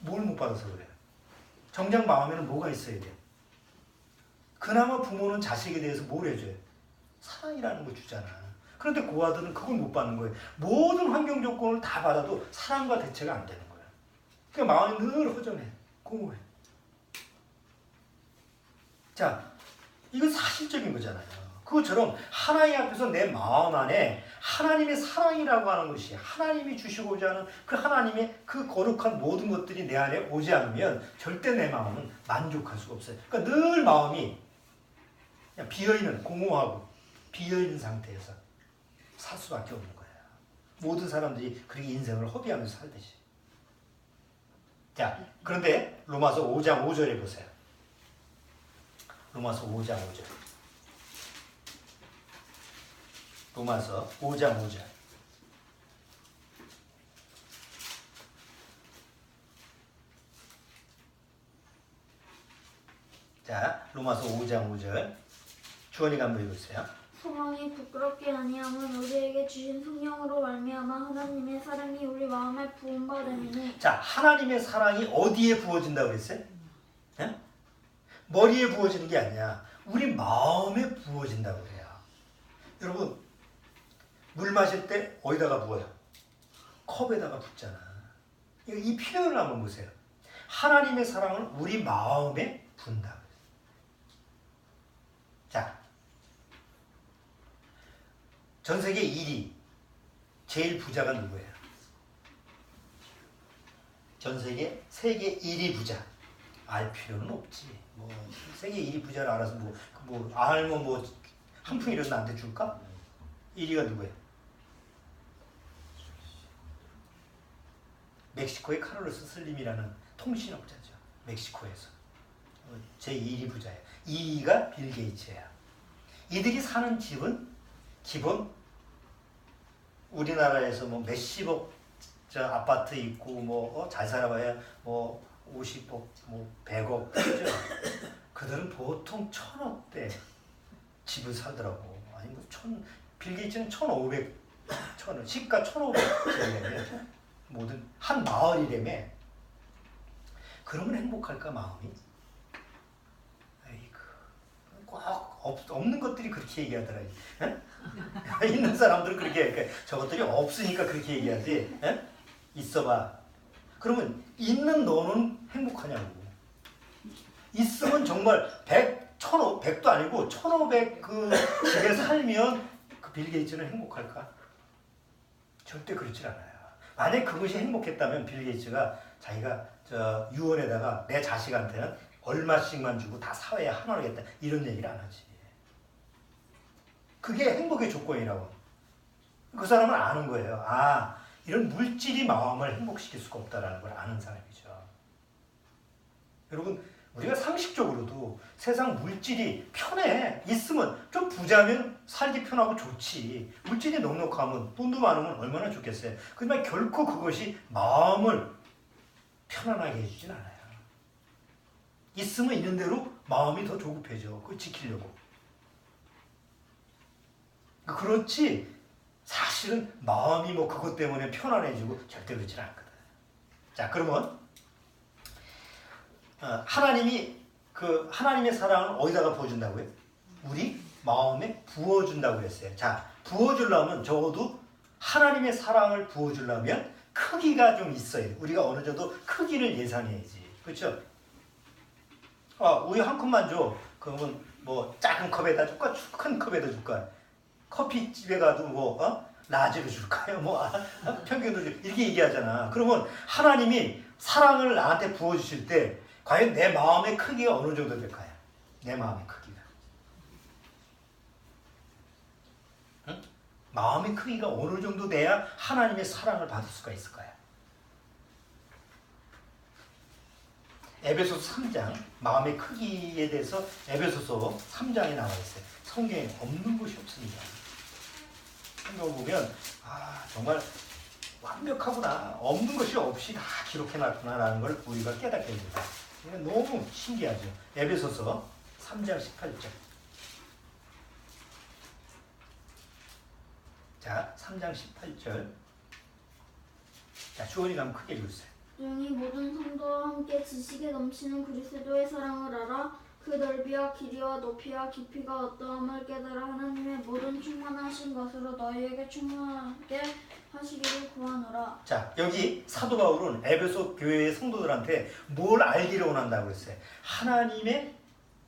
뭘 못 받아서 그래요? 정작 마음에는 뭐가 있어야 돼요? 그나마 부모는 자식에 대해서 뭘 해줘요? 사랑이라는 걸 주잖아. 그런데 고아들은 그걸 못 받는 거예요. 모든 환경 조건을 다 받아도 사랑과 대체가 안 되는 거예요. 그러니까 마음이 늘 허전해, 공허해. 자, 이건 사실적인 거잖아요. 그것처럼 하나님 앞에서 내 마음 안에 하나님의 사랑이라고 하는 것이, 하나님이 주시고자 하는 그 하나님의 그 거룩한 모든 것들이 내 안에 오지 않으면 절대 내 마음은 만족할 수가 없어요. 그러니까 늘 마음이 그냥 비어있는, 공허하고 비어있는 상태에서 살 수밖에 없는 거예요. 모든 사람들이 그렇게 인생을 허비하면서 살듯이. 자, 그런데 로마서 5장 5절에 보세요. 로마서 5장 5절. 로마서 5장 5절. 자, 로마서 5장 5절. 주원이가 한번 읽으세요. 소망이 부끄럽게 아니함은 우리에게 주신 성령으로 말미암아 하나님의 사랑이 우리 마음에 부음받음이니. 자, 하나님의 사랑이 어디에 부어진다고 그랬어요? 네? 머리에 부어지는 게 아니야. 우리 마음에 부어진다고 그래요. 여러분, 물 마실 때 어디다가 부어요? 컵에다가 붓잖아. 이 표현을 한번 보세요. 하나님의 사랑은 우리 마음에 부은다. 자, 전 세계 1위 제일 부자가 누구예요? 전 세계 1위 부자. 알 필요는 없지. 뭐 세계 1위 부자를 알아서 알면 한 푼이라도 나한테 줄까? 1위가 누구예요? 멕시코의 카를로스 슬림이라는 통신업자죠. 멕시코에서 제1위 부자예요. 2위가 빌 게이츠예요. 이들이 사는 집은 기본 우리나라에서 몇십억 아파트 있고 잘 살아봐야 50억 100억 그죠? 그들은 보통 1000억대 집을 살더라고. 아니 빌 게이츠는 1500 시가 1500이라며 모든 한 마을이라며. 그러면 행복할까 마음이? 에이그 꼭 없는 것들이 그렇게 얘기하더라. 있는 사람들은 그렇게 그러니까 저것들이 없으니까 그렇게 얘기하지. 있어봐. 그러면 있는 너는 행복하냐고. 있으면 정말 100도 아니고 1500 그 집에 살면 그 빌 게이츠는 행복할까? 절대 그렇지 않아요. 만약 그것이 행복했다면 빌 게이츠가 자기가 유언에다가 내 자식한테는 얼마씩만 주고 다 사회에 하나로겠다 이런 얘기를 안 하지. 그게 행복의 조건이라고. 그 사람은 아는 거예요. 이런 물질이 마음을 행복시킬 수가 없다는 걸 아는 사람이죠. 여러분, 우리가 상식적으로도 세상 물질이 편해. 있으면 좀 부자면 살기 편하고 좋지. 물질이 넉넉하면 돈도 많으면 얼마나 좋겠어요. 그러나 결코 그것이 마음을 편안하게 해주진 않아요. 있으면 있는 대로 마음이 더 조급해져. 그걸 지키려고. 그렇지 사실은 마음이 그것 때문에 편안해지고 절대 그렇지 않거든. 자, 그러면 하나님의 사랑을 어디다가 부어준다고요? 우리 마음에 부어준다고 그랬어요. 자, 부어주려면 적어도 하나님의 사랑을 부어주려면 크기가 좀 있어야 돼. 우리가 어느 정도 크기를 예상해야지. 그렇죠? 우유 한 컵만 줘. 그러면 작은 컵에다 줄까? 큰 컵에다 줄까? 커피집에 가도 라지로 줄까요? 평균으로 이렇게 얘기하잖아. 그러면 하나님이 사랑을 나한테 부어주실 때 과연 내 마음의 크기가 어느 정도 될까요? 내 마음의 크기가. 응? 마음의 크기가 어느 정도 돼야 하나님의 사랑을 받을 수가 있을까요? 에베소서 3장 마음의 크기에 대해서 에베소서 3장에 나와 있어요. 성경에 없는 것이 없습니다. 성경을 보면 정말 완벽하구나. 없는 것이 없이 다 기록해놨구나라는 걸 우리가 깨닫게 됩니다. 너무 신기하죠. 에베소서 3장 18절. 자, 3장 18절. 자, 주원이 가면 크게 읽으세요. 종이 모든 성도와 함께 지식에 넘치는 그리스도의 사랑을 알아 그 넓이와 길이와 높이와 깊이가 어떠함을 깨달아 하나님의 모든 충만하신 것으로 너희에게 충만하게 하시기를 구하노라. 자, 여기 사도 바울은 에베소 교회의 성도들한테 뭘 알기를 원한다고 했어요. 하나님의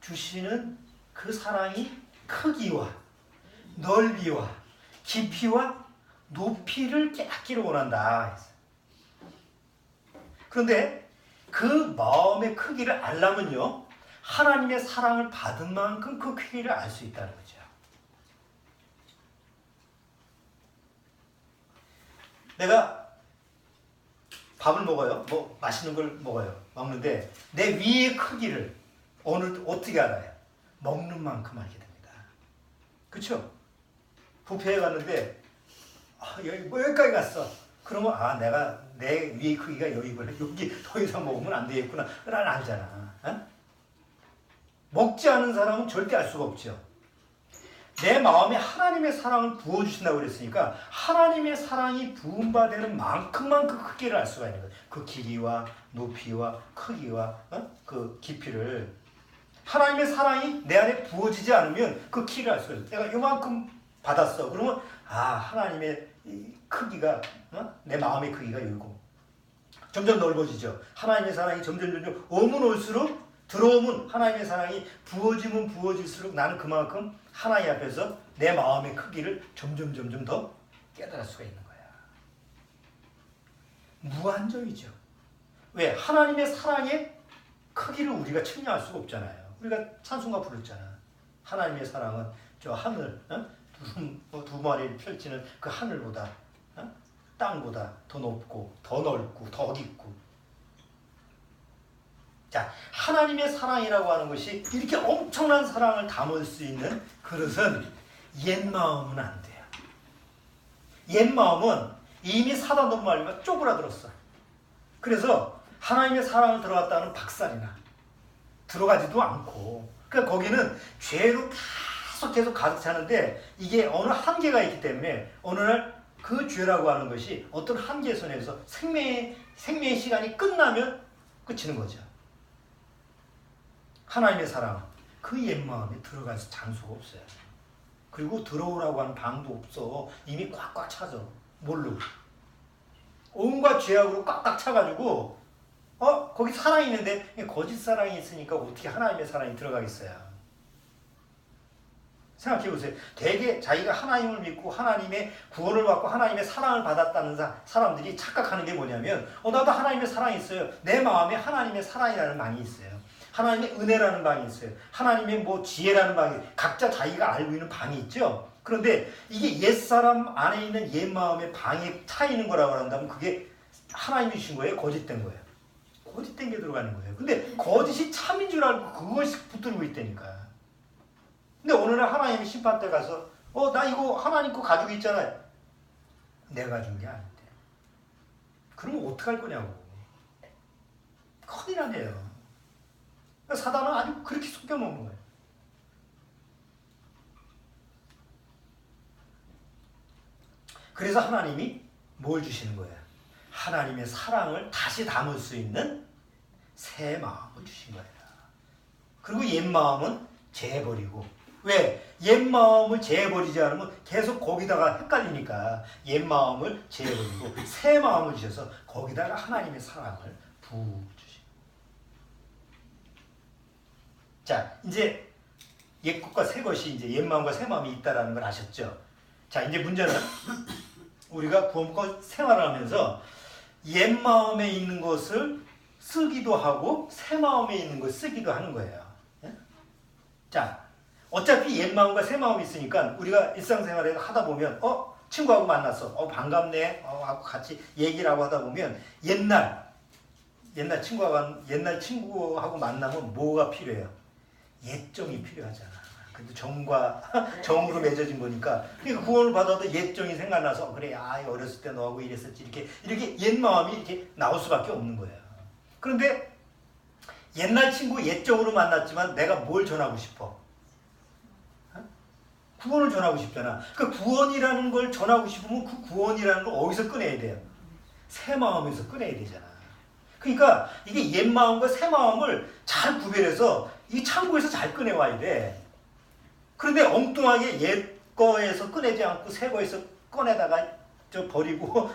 주시는 그 사랑이 크기와 넓이와 깊이와 높이를 깨닫기를 원한다. 그런데 그 마음의 크기를 알려면요, 하나님의 사랑을 받은 만큼 그 크기를 알 수 있다는 거죠. 내가 밥을 먹어요. 맛있는 걸 먹는데 내 위의 크기를 어떻게 알아요? 먹는 만큼 알게 됩니다. 그렇죠? 뷔페에 갔는데 여기까지 갔어. 그러면 내가 내 위의 크기가 여기구나. 여기 더 이상 먹으면 안 되겠구나. 난 알잖아. 먹지 않은 사람은 절대 알 수가 없죠. 내 마음에 하나님의 사랑을 부어주신다고 그랬으니까 하나님의 사랑이 부음받는 만큼만 그 크기를 알 수가 있는 거예요. 그 길이와 높이와 크기와 그 깊이를. 하나님의 사랑이 내 안에 부어지지 않으면 그 키를 알 수가 있어요. 내가 요만큼 받았어. 그러면 하나님의 크기가 내 마음의 크기가 이고 점점 넓어지죠. 하나님의 사랑이 점점 오면 올수록 들어오면 하나님의 사랑이 부어지면 부어질수록 나는 그만큼 하나님 앞에서 내 마음의 크기를 점점 더 깨달을 수가 있는 거야. 무한정이죠. 왜? 하나님의 사랑의 크기를 우리가 측량할 수가 없잖아요. 우리가 찬송가 부르잖아. 하나님의 사랑은 저 하늘, 두 마리를 펼치는 그 하늘보다, 땅보다 더 높고 더 넓고 더 깊고. 자, 하나님의 사랑이라고 하는 것이 이렇게 엄청난 사랑을 담을 수 있는 그릇은 옛 마음은 안 돼요. 옛 마음은 이미 사단으로 말미암아 쪼그라들었어. 그래서 하나님의 사랑을 들어갔다는 박살이나 들어가지도 않고, 그러니까 거기는 죄로 계속 가득 차는데 이게 어느 한계가 있기 때문에 어느 날 그 죄라고 하는 것이 어떤 한계선에서 생명의 시간이 끝나면 끝이는 거죠. 하나님의 사랑, 그 옛 마음에 들어갈 장소가 없어요. 그리고 들어오라고 하는 방도 없어. 이미 꽉꽉 차져. 뭘로? 온갖 죄악으로 꽉꽉 차가지고 거기 사랑이 있는데 거짓 사랑이 있으니까 어떻게 하나님의 사랑이 들어가겠어요? 생각해보세요. 대개 자기가 하나님을 믿고 하나님의 구원을 받고 하나님의 사랑을 받았다는 사람들이 착각하는 게 뭐냐면 나도 하나님의 사랑이 있어요. 내 마음에 하나님의 사랑이라는 방이 있어요. 하나님의 은혜라는 방이 있어요. 하나님의 지혜라는 방이, 각자 자기가 알고 있는 방이 있죠. 그런데 이게 옛사람 안에 있는 옛 마음의 방에 차 있는 거라고 한다면 그게 하나님이 주신 거예요? 거짓된 거예요? 거짓된 게 들어가는 거예요. 근데 거짓이 참인 줄 알고 그것이 붙들고 있다니까. 근데 어느 날 하나님이 심판 때 가서 나 이거 하나님 거 가지고 있잖아요. 내가 준 게 아닌데. 그러면 어떡할 거냐고. 큰일 나네요. 사단은 아주 그렇게 속여먹는 거예요. 그래서 하나님이 뭘 주시는 거예요? 하나님의 사랑을 다시 담을 수 있는 새 마음을 주신 거예요. 그리고 옛 마음은 재버리고. 왜? 옛 마음을 재버리지 않으면 계속 거기다가 헷갈리니까 옛 마음을 재버리고 새 마음을 주셔서 거기다가 하나님의 사랑을 부어주시고. 자, 이제 옛 것과 새 것이 이제 옛 마음과 새 마음이 있다라는 걸 아셨죠? 자, 이제 문제는 우리가 구원과 생활을 하면서 옛 마음에 있는 것을 쓰기도 하고 새 마음에 있는 것을 쓰기도 하는 거예요. 자, 어차피 옛 마음과 새 마음이 있으니까 우리가 일상생활에 하다 보면 친구하고 만났어. 반갑네. 하고 같이 얘기를 하고 하다 보면 옛날 친구하고 만나면 뭐가 필요해요? 옛정이 필요하잖아. 근데 정과 정으로 맺어진 거니까. 그러니까 구원을 받아도 옛정이 생각나서 그래, 어렸을 때 너하고 이랬었지. 이렇게 옛 마음이 이렇게 나올 수밖에 없는 거예요. 그런데 옛날 친구 옛정으로 만났지만 내가 뭘 전하고 싶어? 구원을 전하고 싶잖아. 그 구원이라는 걸 전하고 싶으면 그 구원이라는 걸 어디서 꺼내야 돼요? 새 마음에서 꺼내야 되잖아. 그러니까 이게 옛 마음과 새 마음을 잘 구별해서 이 창고에서 잘 꺼내와야 돼. 그런데 엉뚱하게 옛 거에서 꺼내지 않고 새 거에서 꺼내다가 버리고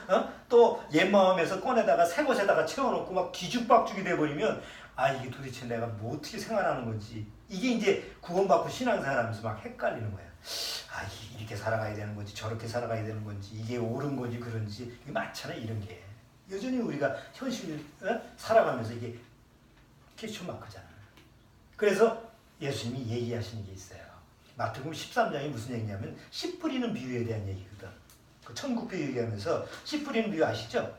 또 옛 마음에서 꺼내다가 새 것에다가 채워놓고 막 뒤죽박죽이 돼버리면 이게 도대체 내가 뭐 어떻게 생활하는 건지, 이게 이제 구원받고 신앙생활하면서 막 헷갈리는 거야. 이렇게 살아가야 되는 건지 저렇게 살아가야 되는 건지 이게 옳은 건지 그런지 이게 많잖아. 이런 게 여전히 우리가 현실 살아가면서 이게 퀘스천 마크잖아. 그래서 예수님이 얘기하시는 게 있어요. 마태복음 13장이 무슨 얘기냐면 씨 뿌리는 비유에 대한 얘기거든. 그 천국 비유 얘기하면서 씨 뿌리는 비유 아시죠?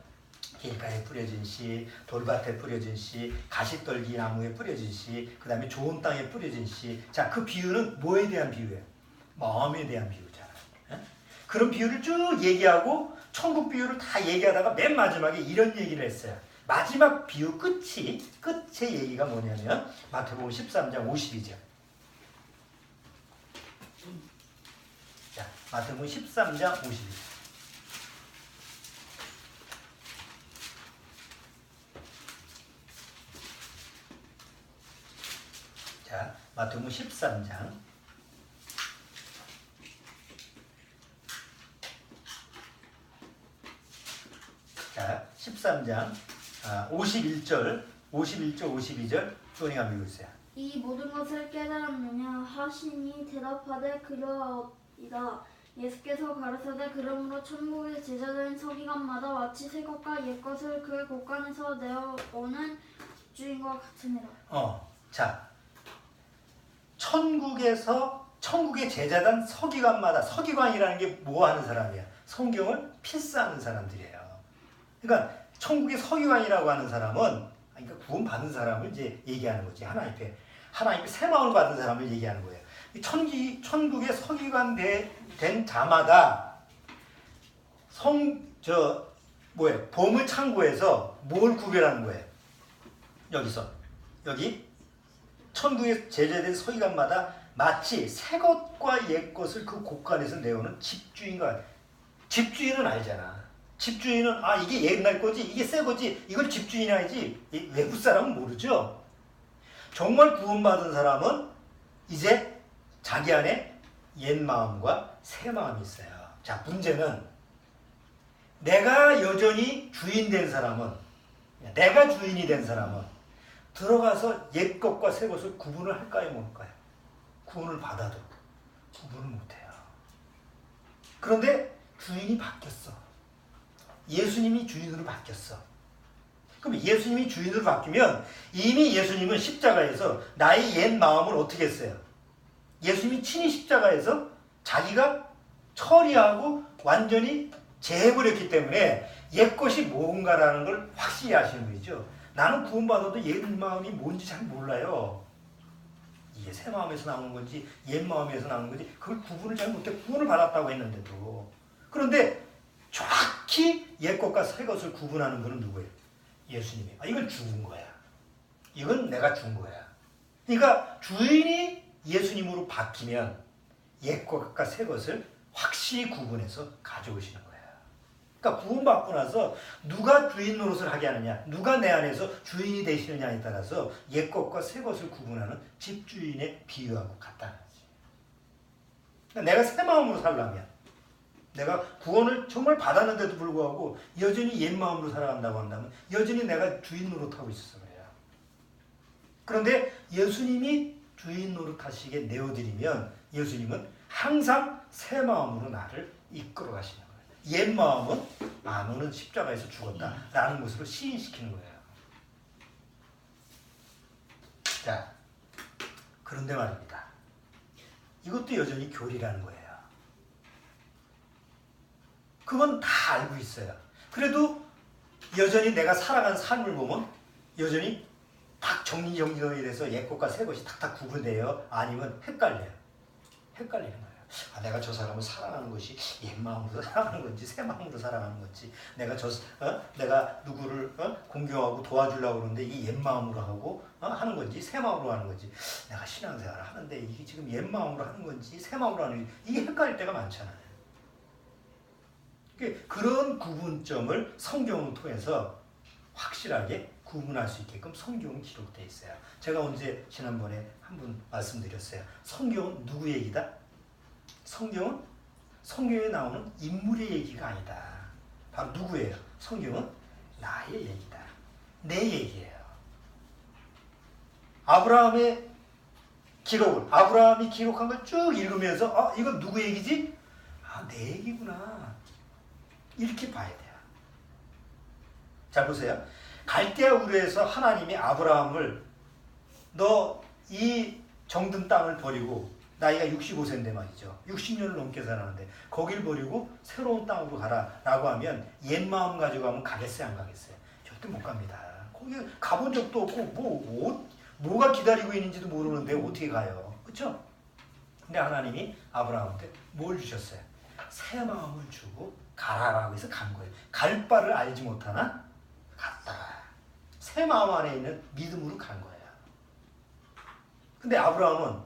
길가에 뿌려진 씨, 돌밭에 뿌려진 씨, 가시떨기 나무에 뿌려진 씨, 그 다음에 좋은 땅에 뿌려진 씨. 자, 그 비유는 뭐에 대한 비유예요? 마음에 대한 비유잖아. 그런 비유를 쭉 얘기하고 천국 비유를 다 얘기하다가 맨 마지막에 이런 얘기를 했어요. 마지막 비유 끝의 얘기가 뭐냐면 마태복음 13장 50이죠. 자, 마태복음 13장 50. 자, 마태복음 13장. 자, 13장 51절, 52절 쪼니가 읽고 있어요. 이 모든 것을 깨달으면 하시니 대답하되 그러하옵 예수께서 가라사대 그러므로 천국의 제자된 서기관마다 마치 새 것과 옛 것을 그 곳간에서 내어오는 집주인과 같으니라. 자, 천국의 제자단 서기관이라는 게 뭐 하는 사람이야? 성경을 필사하는 사람들이에요. 그러니까 천국의 서기관이라고 하는 사람은 그러니까 구원받은 사람을 이제 얘기하는 거지. 하나님께 새 마음을 받은 사람을 얘기하는 거예요. 천국의 서기관 된 자마다 보물 창고에서 뭘 구별하는 거예요? 여기 천국의 제자된 서기관마다 마치 새 것과 옛 것을 그 곳간에서 내오는 집주인과 집주인은 알잖아. 집주인은 이게 옛날 거지 이게 새 거지 이걸 집주인이 알지 외국 사람은 모르죠. 정말 구원받은 사람은 이제 자기 안에 옛 마음과 새 마음이 있어요. 자, 문제는 내가 여전히 주인이 된 사람은 들어가서 옛 것과 새 것을 구분을 할까요, 못할까요? 구원을 받아도 구분을 못해요. 그런데 주인이 바뀌었어. 예수님이 주인으로 바뀌었어. 그럼 예수님이 주인으로 바뀌면 이미 예수님은 십자가에서 나의 옛 마음을 어떻게 했어요? 예수님이 친히 십자가에서 자기가 처리하고 완전히 제해버렸기 때문에 옛 것이 뭔가라는 걸 확실히 아시는 거죠. 나는 구원받아도 옛 마음이 뭔지 잘 몰라요. 이게 새 마음에서 나오는 건지 옛 마음에서 나오는 건지 그걸 구분을 잘 못해. 구원을 받았다고 했는데도. 그런데 정확히 옛 것과 새 것을 구분하는 분은 누구예요? 예수님이에요. 이건 죽은 거야. 이건 내가 준 거야. 그러니까 주인이 예수님으로 바뀌면 옛 것과 새 것을 확실히 구분해서 가져오시는 거예요. 그러니까 구원받고 나서 누가 주인 노릇을 하게 하느냐, 누가 내 안에서 주인이 되시느냐에 따라서 옛 것과 새 것을 구분하는 집주인의 비유하고 같다는 거지. 그러니까 내가 새 마음으로 살려면, 내가 구원을 정말 받았는데도 불구하고 여전히 옛 마음으로 살아간다고 한다면 여전히 내가 주인 노릇하고 있었어 그래요. 그런데 예수님이 주인 노릇하시게 내어드리면 예수님은 항상 새 마음으로 나를 이끌어 가시는 거예요. 옛 마음은 너는 십자가에서 죽었다라는 것으로 시인시키는 거예요. 자, 그런데 말입니다. 이것도 여전히 교리라는 거예요. 그건 다 알고 있어요. 그래도 여전히 내가 살아간 삶을 보면 여전히 딱 정리정돈이 돼서 옛 것과 새 것이 탁탁 구분돼요. 아니면 헷갈려요. 헷갈리는 거예요. 내가 저 사람을 사랑하는 것이 옛 마음으로 사랑하는 건지 새 마음으로 사랑하는 건지 내가 누구를 공경하고 도와주려고 그러는데 이게 옛 마음으로 하고 하는 건지 새 마음으로 하는 건지 내가 신앙생활을 하는데 이게 지금 옛 마음으로 하는 건지 새 마음으로 하는 건지 이게 헷갈릴 때가 많잖아요. 그런 구분점을 성경을 통해서 확실하게 구분할 수 있게끔 성경은 기록되어 있어요. 제가 지난번에 한 번 말씀드렸어요. 성경은 누구 얘기다? 성경은 성경에 나오는 인물의 얘기가 아니다. 바로 누구예요? 성경은 나의 얘기다. 내 얘기예요. 아브라함이 기록한 걸 쭉 읽으면서 이건 누구 얘기지? 내 얘기구나. 이렇게 봐야 돼요. 자, 보세요. 갈대아 우르에서 하나님이 아브라함을 너 이 정든 땅을 버리고 나이가 65세인데 말이죠. 60년을 넘게 살았는데 거길 버리고 새로운 땅으로 가라라고 하면 옛 마음 가지고 가면 가겠어요, 안 가겠어요? 절대 못 갑니다. 거기 가본 적도 없고 뭐가 기다리고 있는지도 모르는데 어떻게 가요? 그렇죠? 근데 하나님이 아브라함한테 뭘 주셨어요? 새 마음을 주고 가라라고 해서 간 거예요. 갈 바를 알지 못하나 갔다가 새 마음 안에 있는 믿음으로 간 거예요. 근데 아브라함은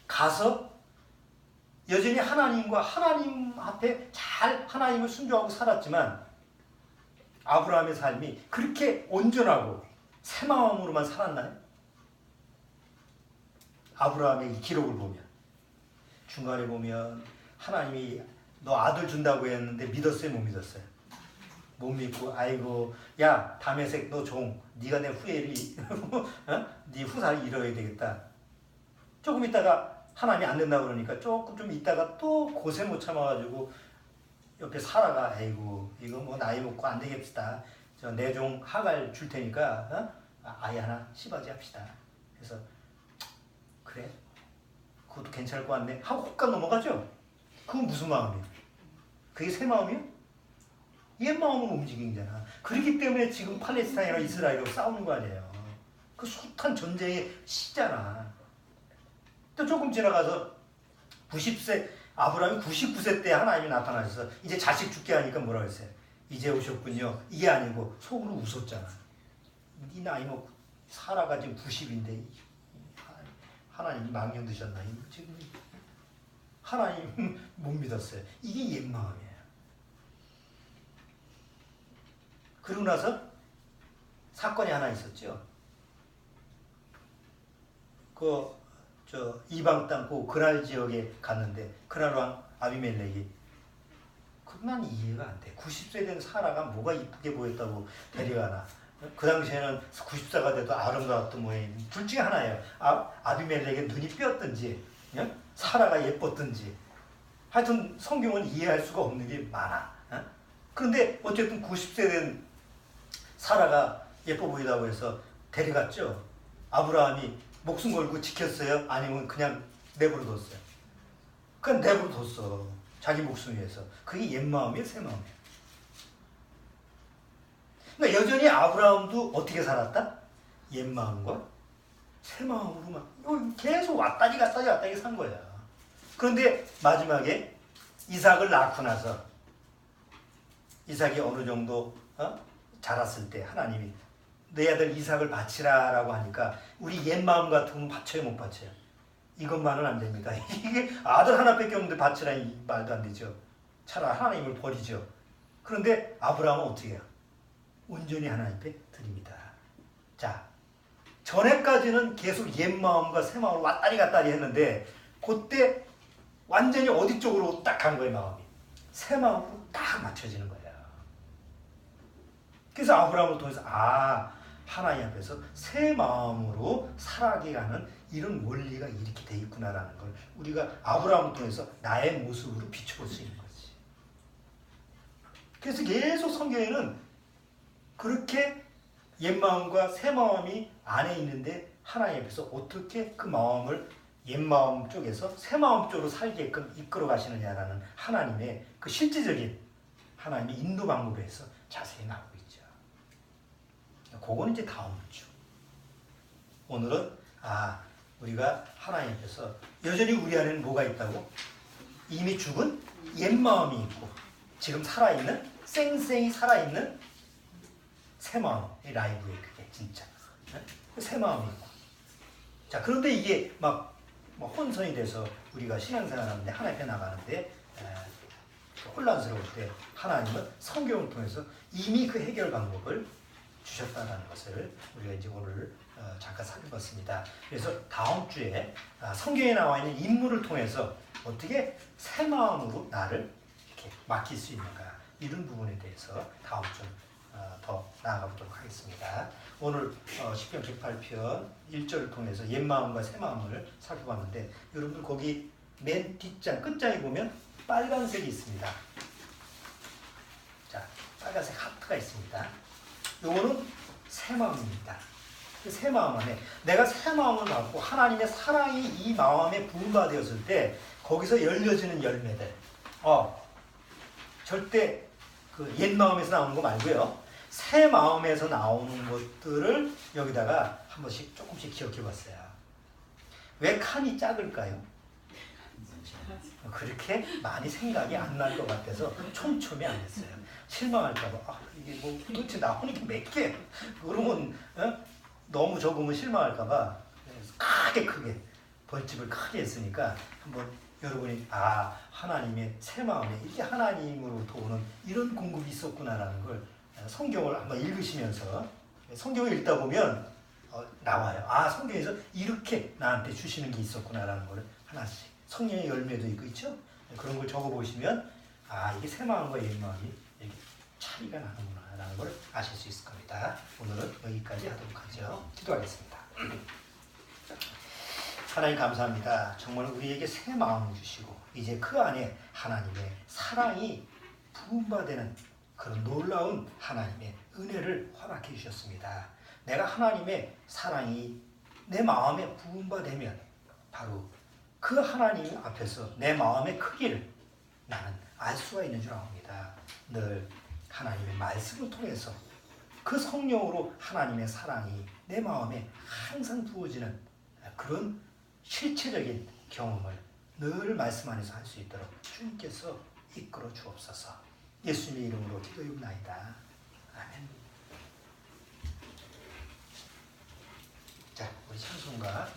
가서 여전히 하나님 앞에 잘 하나님을 순종하고 살았지만 아브라함의 삶이 그렇게 온전하고 새 마음으로만 살았나요? 아브라함의 이 기록을 보면 중간에 보면 하나님이 너 아들 준다고 했는데 믿었어요, 못 믿었어요? 못 믿고 야 다메섹 너 종 네가 내 후예를 네 후사를 잃어야 되겠다. 조금 있다가 하나님이 안 된다고 그러니까 조금 좀 있다가 또 고생 못 참아가지고 옆에 사라가 아이고 이거 뭐 나이 먹고 안 되겠다. 저 내 종 하갈 줄 테니까 아이 하나 씹어지 합시다. 그래서 그래 그것도 괜찮을 것 같네 하고 혹각 넘어가죠. 그건 무슨 마음이에요? 그게 새 마음이요? 옛 마음으로 움직이는 거잖아. 그렇기 때문에 지금 팔레스타인이나 이스라엘하고 싸우는 거 아니에요. 그 숱한 전쟁의 시잖아. 또 조금 지나가서 90세 아브라함이 99세 때 하나님이 나타나셔서 이제 자식 죽게 하니까 뭐라 그랬어요? 이제 오셨군요. 이게 아니고 속으로 웃었잖아. 네 나이 먹고 사라가 지금 90인데 하나님이 망령 드셨나? 지금 하나님 못 믿었어요. 이게 옛 마음이에요. 그러고 나서 사건이 하나 있었죠. 이방 땅 그날 지역에 갔는데 그날 왕 아비멜렉이 그만 이해가 안 돼. 90세 된 사라가 뭐가 이쁘게 보였다고 데려가나. 그 당시에는 90세가 돼도 아름다웠던 모양이 둘 중에 하나예요. 아비멜렉의 눈이 뼈었든지 사라가 예뻤든지 하여튼 성경은 이해할 수가 없는 게 많아. 그런데 어쨌든 90세 된 사라가 예뻐 보이다고 해서 데려갔죠. 아브라함이 목숨 걸고 지켰어요? 아니면 그냥 내버려뒀어요? 그냥 내버려뒀어. 자기 목숨 위해서. 그게 옛 마음이에요? 새 마음이에요? 그러니까 여전히 아브라함도 어떻게 살았다? 옛 마음과 새 마음으로만 계속 왔다리 갔다리 산 거야. 그런데 마지막에 이삭을 낳고 나서 이삭이 어느 정도 자랐을 때 하나님이 내 아들 이삭을 바치라라고 하니까 우리 옛 마음 같으면 바쳐요 못 바쳐요? 이것만은 안 됩니다. 이게 아들 하나밖에 없는데 바치라니 말도 안 되죠. 차라리 하나님을 버리죠. 그런데 아브라함은 어떻게 해요? 온전히 하나님께 드립니다. 자, 전에까지는 계속 옛 마음과 새 마음으로 왔다리 갔다리 했는데 그때 완전히 어디 쪽으로 딱 간 거예요 마음이. 새 마음으로 딱 맞춰지는 거예요. 그래서 아브라함을 통해서 하나님 앞에서 새 마음으로 살아가게 하는 이런 원리가 이렇게 돼 있구나라는 걸 우리가 아브라함을 통해서 나의 모습으로 비춰볼 수 있는 거지. 그래서 계속 성경에는 그렇게 옛 마음과 새 마음이 안에 있는데 하나님 앞에서 어떻게 그 마음을 옛 마음 쪽에서 새 마음 쪽으로 살게끔 이끌어 가시느냐라는 하나님의 그 실제적인 하나님의 인도 방법에 서 자세히 나오고 있죠. 그거는 이제 다음 주. 오늘은 우리가 하나님 앞에서 여전히 우리 안에는 뭐가 있다고? 이미 죽은 옛 마음이 있고 지금 살아있는 쌩쌩이 살아있는 새 마음의 라이브에 그게 진짜 새 마음이 있고. 자, 그런데 이게 막 혼선이 돼서 우리가 신앙생활하는데 하나님 앞에 나가는데 혼란스러울 때 하나님은 성경을 통해서 이미 그 해결 방법을 주셨다는 것을 우리가 이제 오늘 잠깐 살펴봤습니다. 그래서 다음 주에 성경에 나와 있는 인물을 통해서 어떻게 새 마음으로 나를 이렇게 맡길 수 있는가 이런 부분에 대해서 다음 주 더 나아가 보도록 하겠습니다. 오늘 시편 108편 1절을 통해서 옛 마음과 새 마음을 살펴봤는데 여러분들 거기 맨 뒷장 끝장에 보면 빨간색이 있습니다. 자, 빨간색 하트가 있습니다. 요거는 새 마음입니다. 그 새 마음 안에 내가 새 마음을 갖고 하나님의 사랑이 이 마음에 부음바 되었을 때 거기서 열려지는 열매들 절대 그 옛 마음에서 나오는 거 말고요. 새 마음에서 나오는 것들을 여기다가 한 번씩 조금씩 기억해 봤어요. 왜 칸이 작을까요? 그렇게 많이 생각이 안 날 것 같아서 촘촘히 안 했어요. 실망할까봐 이게 뭐 도대체 나오는 게 몇 개? 그러면 너무 적으면 실망할까봐 크게 벌집을 크게 했으니까 한번 여러분이 하나님의 새 마음에 이렇게 하나님으로부터 오는 이런 공급이 있었구나라는 걸 성경을 한번 읽으시면서 성경을 읽다 보면 나와요. 성경에서 이렇게 나한테 주시는 게 있었구나라는 걸 하나씩 성령의 열매도 있죠. 그런 걸 적어보시면 이게 새 마음과 옛 마음이 이렇게 차이가 나는구나라는 걸 아실 수 있을 겁니다. 오늘은 여기까지 하도록 하죠. 기도하겠습니다. 하나님 감사합니다. 정말 우리에게 새 마음을 주시고 이제 그 안에 하나님의 사랑이 부음받는 그런 놀라운 하나님의 은혜를 허락해 주셨습니다. 내가 하나님의 사랑이 내 마음에 부음받으면 바로 그 하나님 앞에서 내 마음의 크기를 나는 알 수가 있는 줄 압니다. 늘 하나님의 말씀을 통해서 그 성령으로 하나님의 사랑이 내 마음에 항상 부어지는 그런 실체적인 경험을 늘 말씀 안에서 할 수 있도록 주님께서 이끌어 주옵소서. 예수님의 이름으로 기도하옵나이다. 아멘. 자, 우리 찬송가